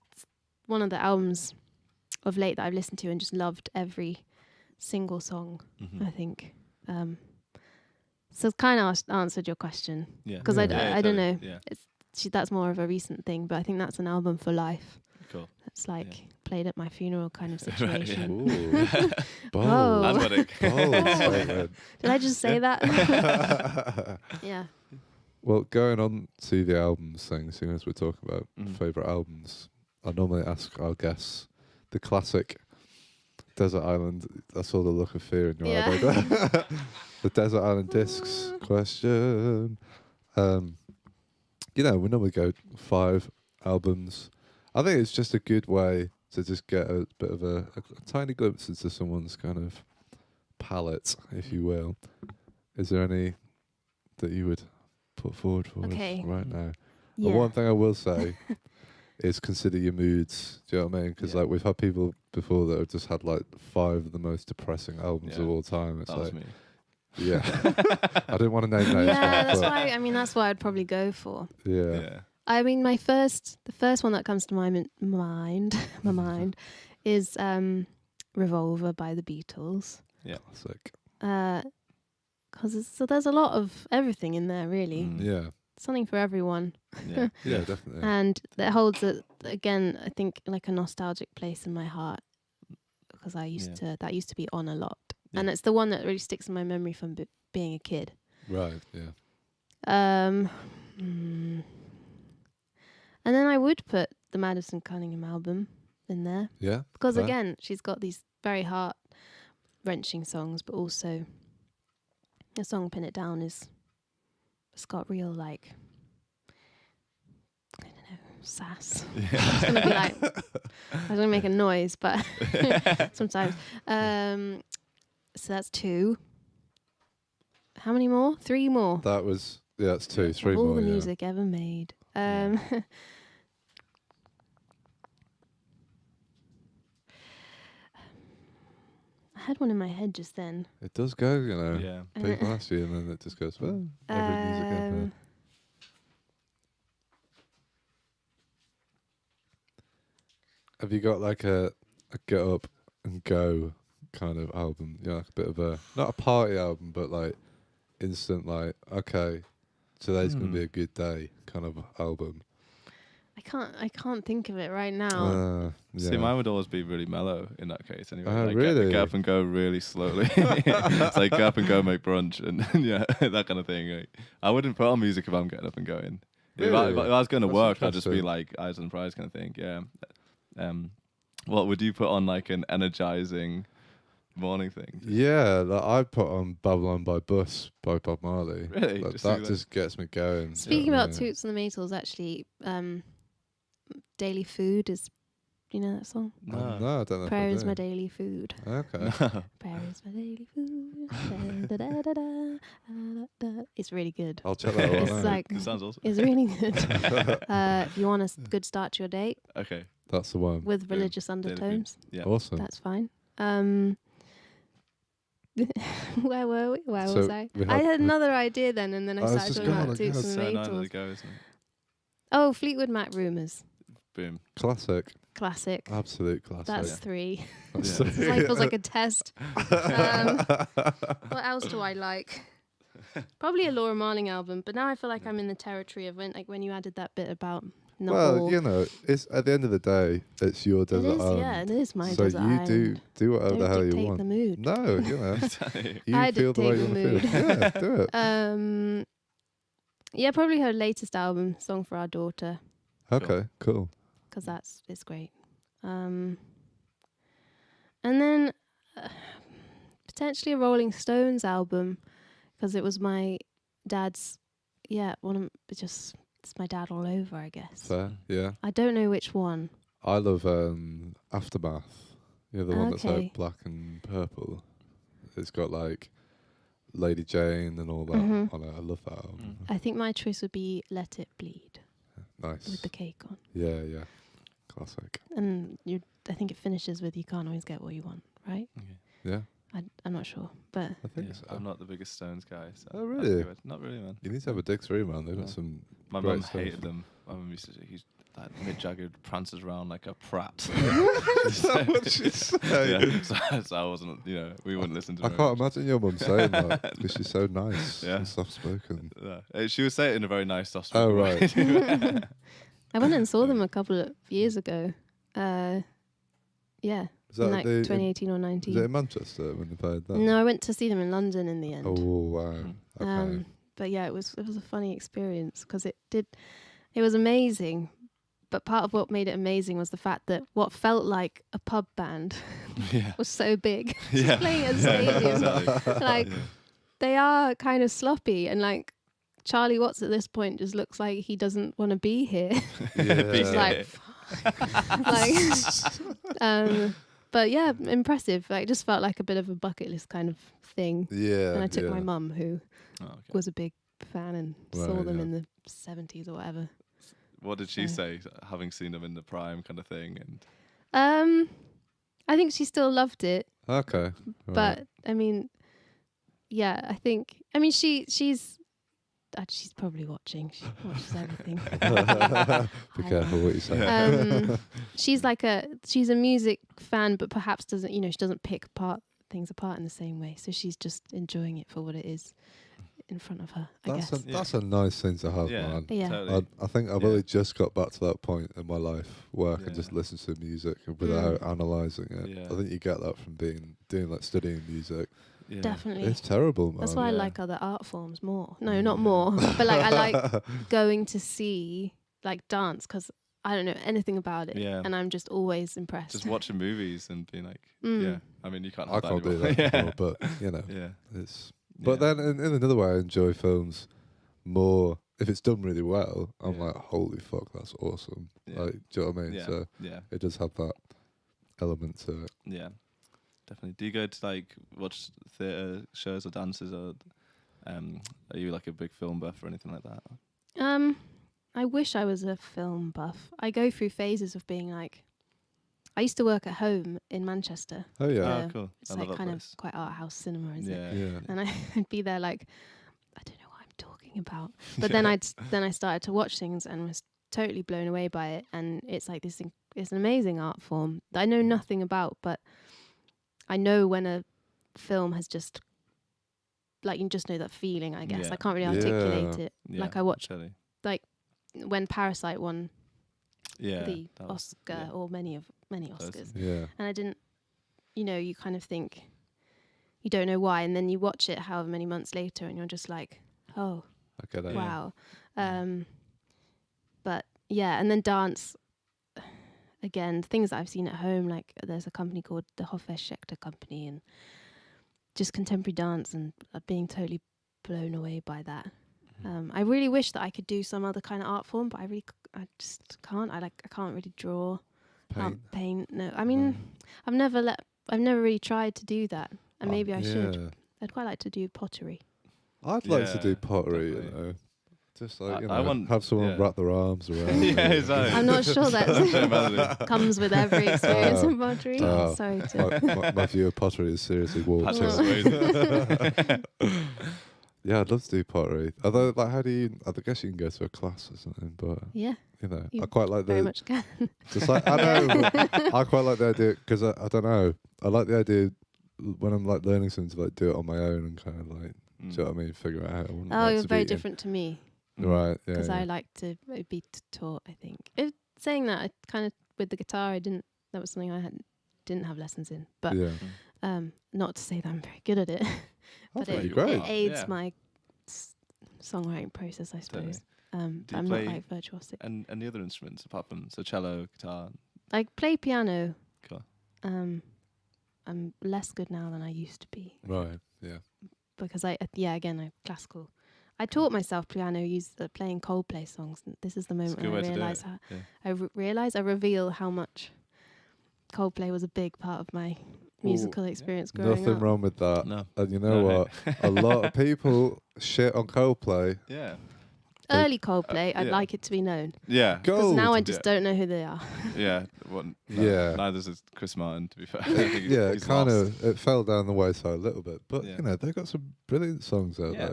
one of the albums of late that I've listened to and just loved every single song, I think. So it's kind of answered your question. Yeah. Because I don't know. Yeah. That's more of a recent thing, but I think that's an album for life. Cool. It's played at my funeral kind of situation. Right, bold. Athletic. Bold. Did I just say that? Yeah. Well, going on to the albums thing, seeing as we're talking about favourite albums, I normally ask our guests the classic Desert Island. I saw the look of fear in your eye. The Desert Island Discs question. We normally go 5 albums. I think it's just a good way to just get a bit of a tiny glimpse into someone's kind of palette, if you will. Is there any that you would put forward for us right now? Yeah. Well, one thing I will say is consider your moods. Do you know what I mean? Because we've had people before that have just had 5 of the most depressing albums of all time. It's that was me. Yeah. I didn't want to name names. Yeah, that's but why. I mean, that's what I'd probably go for. Yeah. I mean, the first one that comes to my mind, is "Revolver" by the Beatles. Yeah. Classic. So there's a lot of everything in there, really. Yeah. Something for everyone. Yeah. Yeah, definitely. And that holds again, I think, like a nostalgic place in my heart, because that used to be on a lot, and it's the one that really sticks in my memory from being a kid. Right. Yeah. And then I would put the Madison Cunningham album in there, Yeah. because fair. again, she's got these very heart-wrenching songs, but also the song "Pin It Down" it's got real, like, I don't know, sass. It's gonna be like, I was gonna make a noise, but sometimes. So that's 2. How many more? 3 more. That was it's 2, 3 Of all more. the Yeah. music ever made. I had one in my head just then. It does go, you know. Yeah. People ask you, and then it just goes. Well, every music ever. Have you got like a get up and go kind of album? You know, like a bit of a not a party album, but like instant, like okay, today's gonna be a good day kind of album. I can't think of it right now. Yeah. See, mine would always be really mellow in that case. Anyway, Oh, like really? get up and go really slowly. It's like get up and go, make brunch, and yeah, that kind of thing. Like, I wouldn't put on music if I'm getting up and going. If I was going to That's work, I'd just be interesting. like eyes on the prize kind of thing. Yeah. What would you put on, like an energizing morning thing? Yeah, like I put on Babylon by Bus by Bob Marley. Really? Like, Just that do that? just gets me going. Speaking you know about what I mean? Toots and the Maytals, actually, Daily Food is. Do you know that song? No, I don't know. Prayer if I is do. my daily food. Okay. Prayer is my daily food. Da, da, da, da, da, da, da. It's really good. I'll check that It's out. like It sounds awesome. it's really good. If you want a good start to your day Okay. That's the one. with Boom. religious Daily Food. undertones, Yeah. Awesome. that's fine. Where were we? Where So was I? we I had- had another idea then, and then I I was started just talking going about on, Toots yes. and So the nine to Maytals. go, isn't it? Oh, Fleetwood Mac Rumours. Boom. Classic. Classic. Absolute classic. That's 3. That's Yeah. This life feels like a test. What else do I like? Probably a Laura Marling album, but now I feel like I'm in the territory of when you added that bit about not well, all. you know, it's at the end of the day, it's your It desert is, island. yeah, it is my so desert you island. do whatever Don't the hell you dictate want. the mood. No, you know, you I feel the way you dictate the want to feel. Yeah, do it. Yeah, probably her latest album, Song for Our Daughter, Okay, cool. because it's great. And then potentially a Rolling Stones album, because it was my dad's. Yeah, it's my dad all over, I guess. Fair, yeah. I don't know which one. I love Aftermath. Yeah, the one that's Okay. like black and purple. It's got like Lady Jane and all that Mhm. on it. I love that album. I think my choice would be Let It Bleed Nice. with the cake on. Yeah, yeah. Classic. And I think it finishes with You Can't Always Get What You Want, right? Okay. Yeah, I'm not sure, but I think Yeah, so. I'm not the biggest Stones guy. So Oh, that's really? good. Not really, man. You need to have a dig through, man. They've got Yeah. some. My Great mum stuff. hated them. My mum used to say that Mick Jagger prances around like a prat. Is that what she said? Yeah, so I wasn't, we wouldn't listen to I her. can't imagine your mum saying that because she's so nice Yeah. and soft spoken. Yeah. She would say it in a very nice, soft Oh, way. right. I went and saw them a couple of years ago. Yeah, Is in that like the, 2018 or is 19. it in Manchester when they played that? No, I went to see them in London in the end. Oh wow. Mm. Okay. But yeah, it was a funny experience because it was amazing. But part of what made it amazing was the fact that what felt like a pub band Yeah. was so big. Yeah. Playing at a Yeah, stadium. exactly. Like Yeah. they are kind of sloppy, and like Charlie Watts at this point just looks like he doesn't want to be here. Just like, but yeah, impressive. Like, just felt like a bit of a bucket list kind of thing. Yeah. And I took yeah. my mum, who Oh, okay. was a big fan and saw Right, them yeah. in the 70s or whatever. What did she So- say, having seen them in the prime kind of thing? And I think she still loved it, Okay. but I mean, yeah, I think. I mean, she's probably watching. She watches everything. Be careful what you say. She's a music fan, but perhaps doesn't. She doesn't pick things apart in the same way. So she's just enjoying it for what it is in front of her. I guess. That's a nice thing to have, Yeah, man. Yeah. totally. I think I've only just got back to that point in my life where I can Yeah. just listen to music without analysing it. Yeah. I think you get that from doing studying music. Yeah. Definitely. It's terrible, man. That's why I Yeah. like other art forms more. No, not more, but like I like going to see like dance because I don't know anything about it, Yeah. and I'm just always impressed. Just watching movies and being like, Mm. yeah. I mean, you can't. I Have can't do anymore. that yeah. anymore, but Yeah. it's. But then in another way, I enjoy films more if it's done really well. I'm Yeah. like, holy fuck, that's awesome. Yeah. Like, do you know what I mean? Yeah. So Yeah. it does have that element to it. Yeah. Definitely. Do you go to like watch theatre shows or dances, or are you like a big film buff or anything like that? I wish I was a film buff. I go through phases of being like, I used to work at home in Manchester. Oh yeah, Yeah. Cool. It's I like love that kind place. of quite art house cinema, isn't it? Yeah. yeah. And I'd be there like, I don't know what I'm talking about. But then I started to watch things and was totally blown away by it. And it's like it's an amazing art form that I know nothing about, but I know when a film has just like you just know that feeling. I guess Yeah. I can't really articulate it. Yeah. Like I watched Totally. when Parasite won Yeah. the that was- Oscar yeah. or many Close. Oscars, Yeah. and I didn't. You kind of think you don't know why, and then you watch it however many months later, and you're just like, oh. I get it. Wow. But yeah, and then dance, again, things that I've seen at home, like there's a company called the Hofeschekter Company and just contemporary dance, and being totally blown away by that. I really wish that I could do some other kind of art form, but I just can't. I can't really draw, paint. No, I mean, I've never really tried to do that, and maybe I should. I'd quite like to do pottery. I'd like to do Yeah, pottery, definitely. Just like, I want- have someone yeah. wrap their arms around. Yeah, me. exactly. I'm not sure that comes with every experience in pottery. Oh. Sorry to. my view of pottery is seriously warped. Patrick's Oh. way. Yeah, I'd love to do pottery. Although, like, how do you? I guess you can go to a class or something, but Yeah, you I quite like very the. much can. Just like I know, I quite like the idea because I don't know. I like the idea when I'm like learning something to like do it on my own and kind of like, do you know what I mean? Figure it out. I wouldn't Oh, like you're to very be different to me Right, yeah. because I like to be taught. I think saying that, I kind of with the guitar, that was something I didn't have lessons in, but yeah. not to say that I'm very good at it, I but think it, you're great. it aids Yeah. my songwriting process, I suppose. Do you I'm play not like virtuosic. And the other instruments apart from cello, guitar. I play piano. Cool. I'm less good now than I used to be. Right, yeah. Because I'm classical. I taught myself piano playing Coldplay songs. And this is the It's a moment good when way I to do realize it. I reveal how much Coldplay was a big part of my musical experience growing Nothing up. wrong with that. No. And you know No, what? A lot of people shit on Coldplay. Yeah. Early Coldplay, I'd yeah. like it to be known. Yeah. Because Gold. now I just don't know who they are. Yeah. Well, no, Yeah. Neither is Chris Martin, to be fair. I think Yeah, he's it kind lost. of it fell down the wayside a little bit, but Yeah. they've got some brilliant songs out Yeah.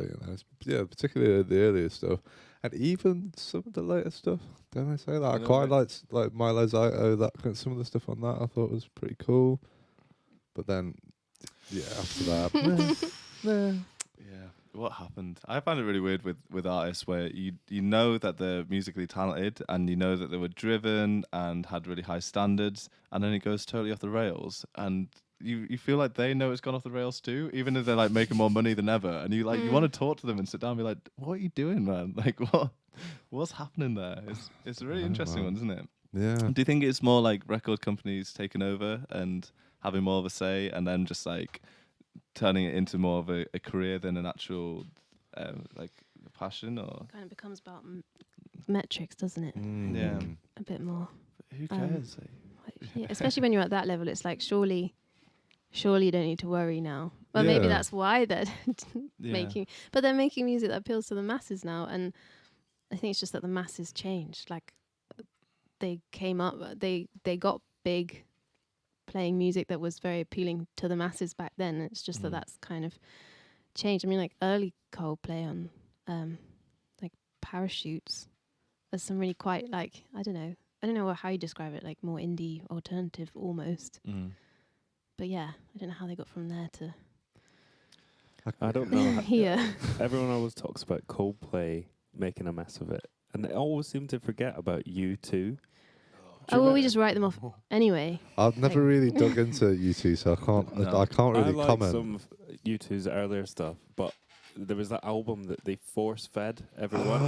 there. Particularly the earlier stuff, and even some of the later stuff. Don't I say that? I little quite bit. like Milo Zaito. Some of the stuff on that I thought was pretty cool, but then after that, nah. Yeah. What happened? I find it really weird with artists where you know that they're musically talented and you know that they were driven and had really high standards, and then it goes totally off the rails, and you feel like they know it's gone off the rails too, even if they're like making more money than ever, and you want to talk to them and sit down and be like, what are you doing, man? Like what's happening there? It's a really interesting one, isn't it? Yeah. Do you think it's more like record companies taking over and having more of a say, and then just like turning it into more of a career than an actual like passion? Or Kind of becomes about metrics, doesn't it? Yeah. A bit more. who cares? Yeah, especially when you're at that level, it's like surely you don't need to worry now. Well, maybe Yeah. that's why they're Yeah. making music that appeals to the masses now. And I think it's just that the masses changed. Like they came up, they got big playing music that was very appealing to the masses back then. It's just that's kind of changed. I mean, like early Coldplay on like Parachutes. There's some really quite like I don't know how you describe it, like more indie alternative almost. But yeah, I don't know how they got from there to I don't know. here. Everyone always talks about Coldplay making a mess of it, and they always seem to forget about U2. Oh well, we just write them off anyway. I've never really dug into U2, so I can't really I like comment. some of U2's earlier stuff, but there was that album that they force-fed everyone.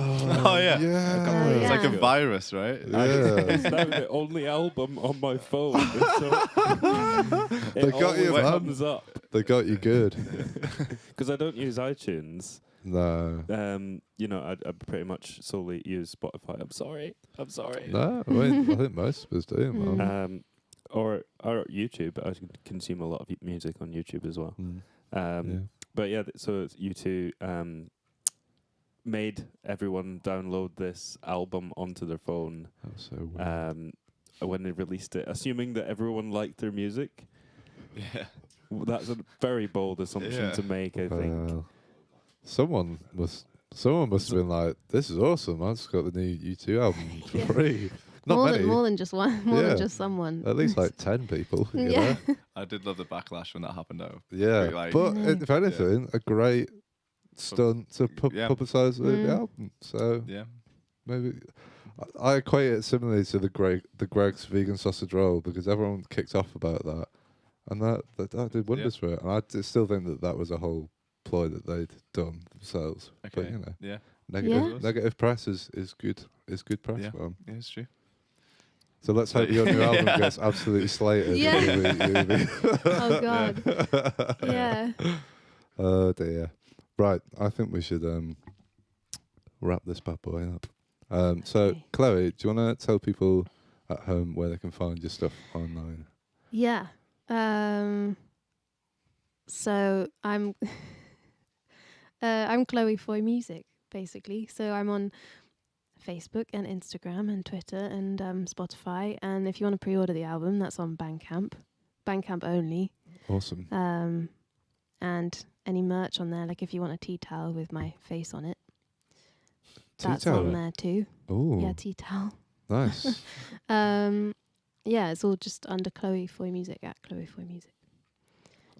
Oh yeah. It's like a Yeah. virus, right? It's Yeah. now the only album on my phone. So They got you, man. comes up They got you good. because I don't use iTunes. No. I pretty much solely use Spotify. I'm sorry. No, I mean, I think most of us do, man. Or YouTube. I consume a lot of music on YouTube as well. Yeah. But yeah, so it's U2 made everyone download this album onto their phone That was so weird. when they released it, assuming that everyone liked their music. Yeah. That's a very bold assumption to make, I think. Well, someone must have been like, "This is awesome! I just got the new U2 album for Yeah. free." Not more many. than just one, more Yeah. than just someone. At least like 10 people. You Yeah. know? I did love the backlash when that happened, though. Yeah. Pretty, like- But No. if anything, a great stunt to Yeah. publicise the Mm. album. So Yeah. maybe I equate it similarly to the Greg's vegan sausage roll because everyone kicked off about that, and that did wonders for it. And I still think that was a whole ploy that they'd done themselves. Okay. But you know, Yeah. negative press is good. Is good press. Yeah. Man. Yeah, it's true. So let's hope your new album gets absolutely slated. Yeah. You'll be Oh God. Yeah. Oh dear. Right, I think we should wrap this bad boy up. So Okay. Chloe, do you want to tell people at home where they can find your stuff online? Yeah. So I'm Chloe Foy Music, basically. So I'm on Facebook and Instagram and Twitter and Spotify. And if you want to pre-order the album, that's on Bandcamp only. Awesome. And any merch on there, like if you want a tea towel with my face on it, that's Tea towel? on there too. Oh, Yeah, tea towel. nice. Yeah, it's all just under Chloe Foy Music at Chloe Foy Music.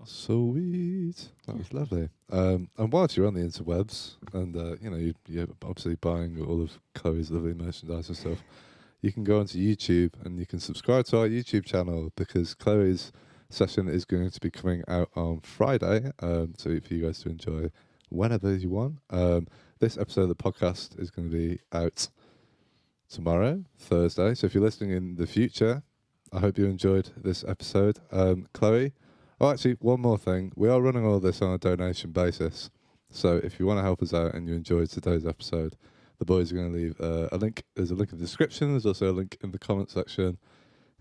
Sweet. That was lovely. And whilst you're on the interwebs, and you're obviously buying all of Chloe's lovely merchandise and stuff, you can go onto YouTube and you can subscribe to our YouTube channel because Chloe's session is going to be coming out on Friday. So for you guys to enjoy whenever you want. This episode of the podcast is going to be out tomorrow, Thursday. So if you're listening in the future, I hope you enjoyed this episode. Chloe. Oh, actually, one more thing. We are running all this on a donation basis. So if you want to help us out and you enjoyed today's episode, the boys are going to leave a link. There's a link in the description. There's also a link in the comment section.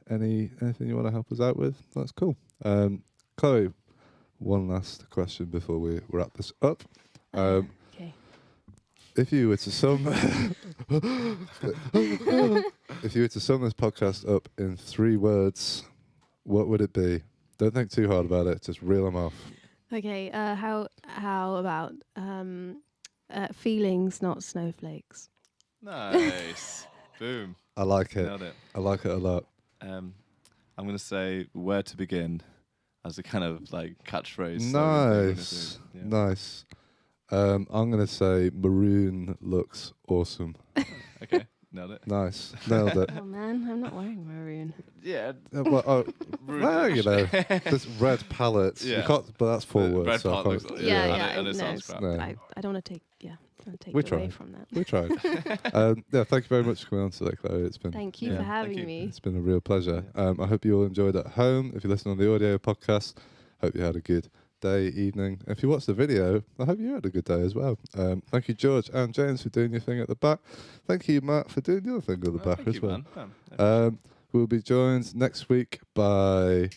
Anything you want to help us out with? That's cool. Chloe, one last question before we wrap this up. Okay. If you were to sum this podcast up in 3 words, what would it be? Don't think too hard about it. Just reel them off. Okay. How about feelings, not snowflakes? Nice. Boom. I like it. Nailed it. I like it a lot. I'm going to say where to begin as a kind of like catchphrase. Nice. Yeah. Nice. I'm going to say maroon looks awesome. Okay. Nailed it. Nice. Nailed it. Oh man, I'm not wearing maroon. Yeah. Well, you know, this red palette. Yeah. You can't, but that's 4 words. Red So I part can't- looks like, Yeah, and no, it sounds crap. No. I don't want to take We it away tried. from that. We tried. Yeah, thank you very much for coming on today, Chloe. It's been Thank you Yeah, for thank having you. me. It's been a real pleasure. I hope you all enjoyed at home. If you listen on the audio podcast, hope you had a good day, evening. If you watched the video, I hope you had a good day as well. Thank you, George and James, for doing your thing at the back. Thank you, Matt, for doing your thing at the back Thank as you, well. man. We'll be joined next week by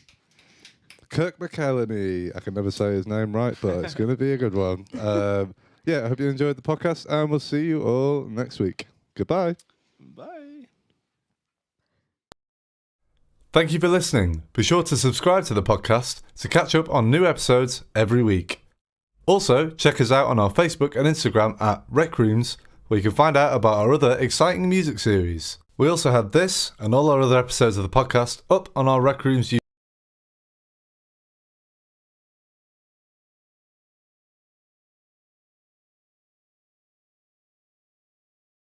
Kirk McElhenney. I can never say his name right, but it's going to be a good one. Yeah, I hope you enjoyed the podcast, and we'll see you all next week. Goodbye. Bye. Thank you for listening. Be sure to subscribe to the podcast to catch up on new episodes every week. Also, check us out on our Facebook and Instagram at Rec Rooms, where you can find out about our other exciting music series. We also have this and all our other episodes of the podcast up on our Rec Rooms YouTube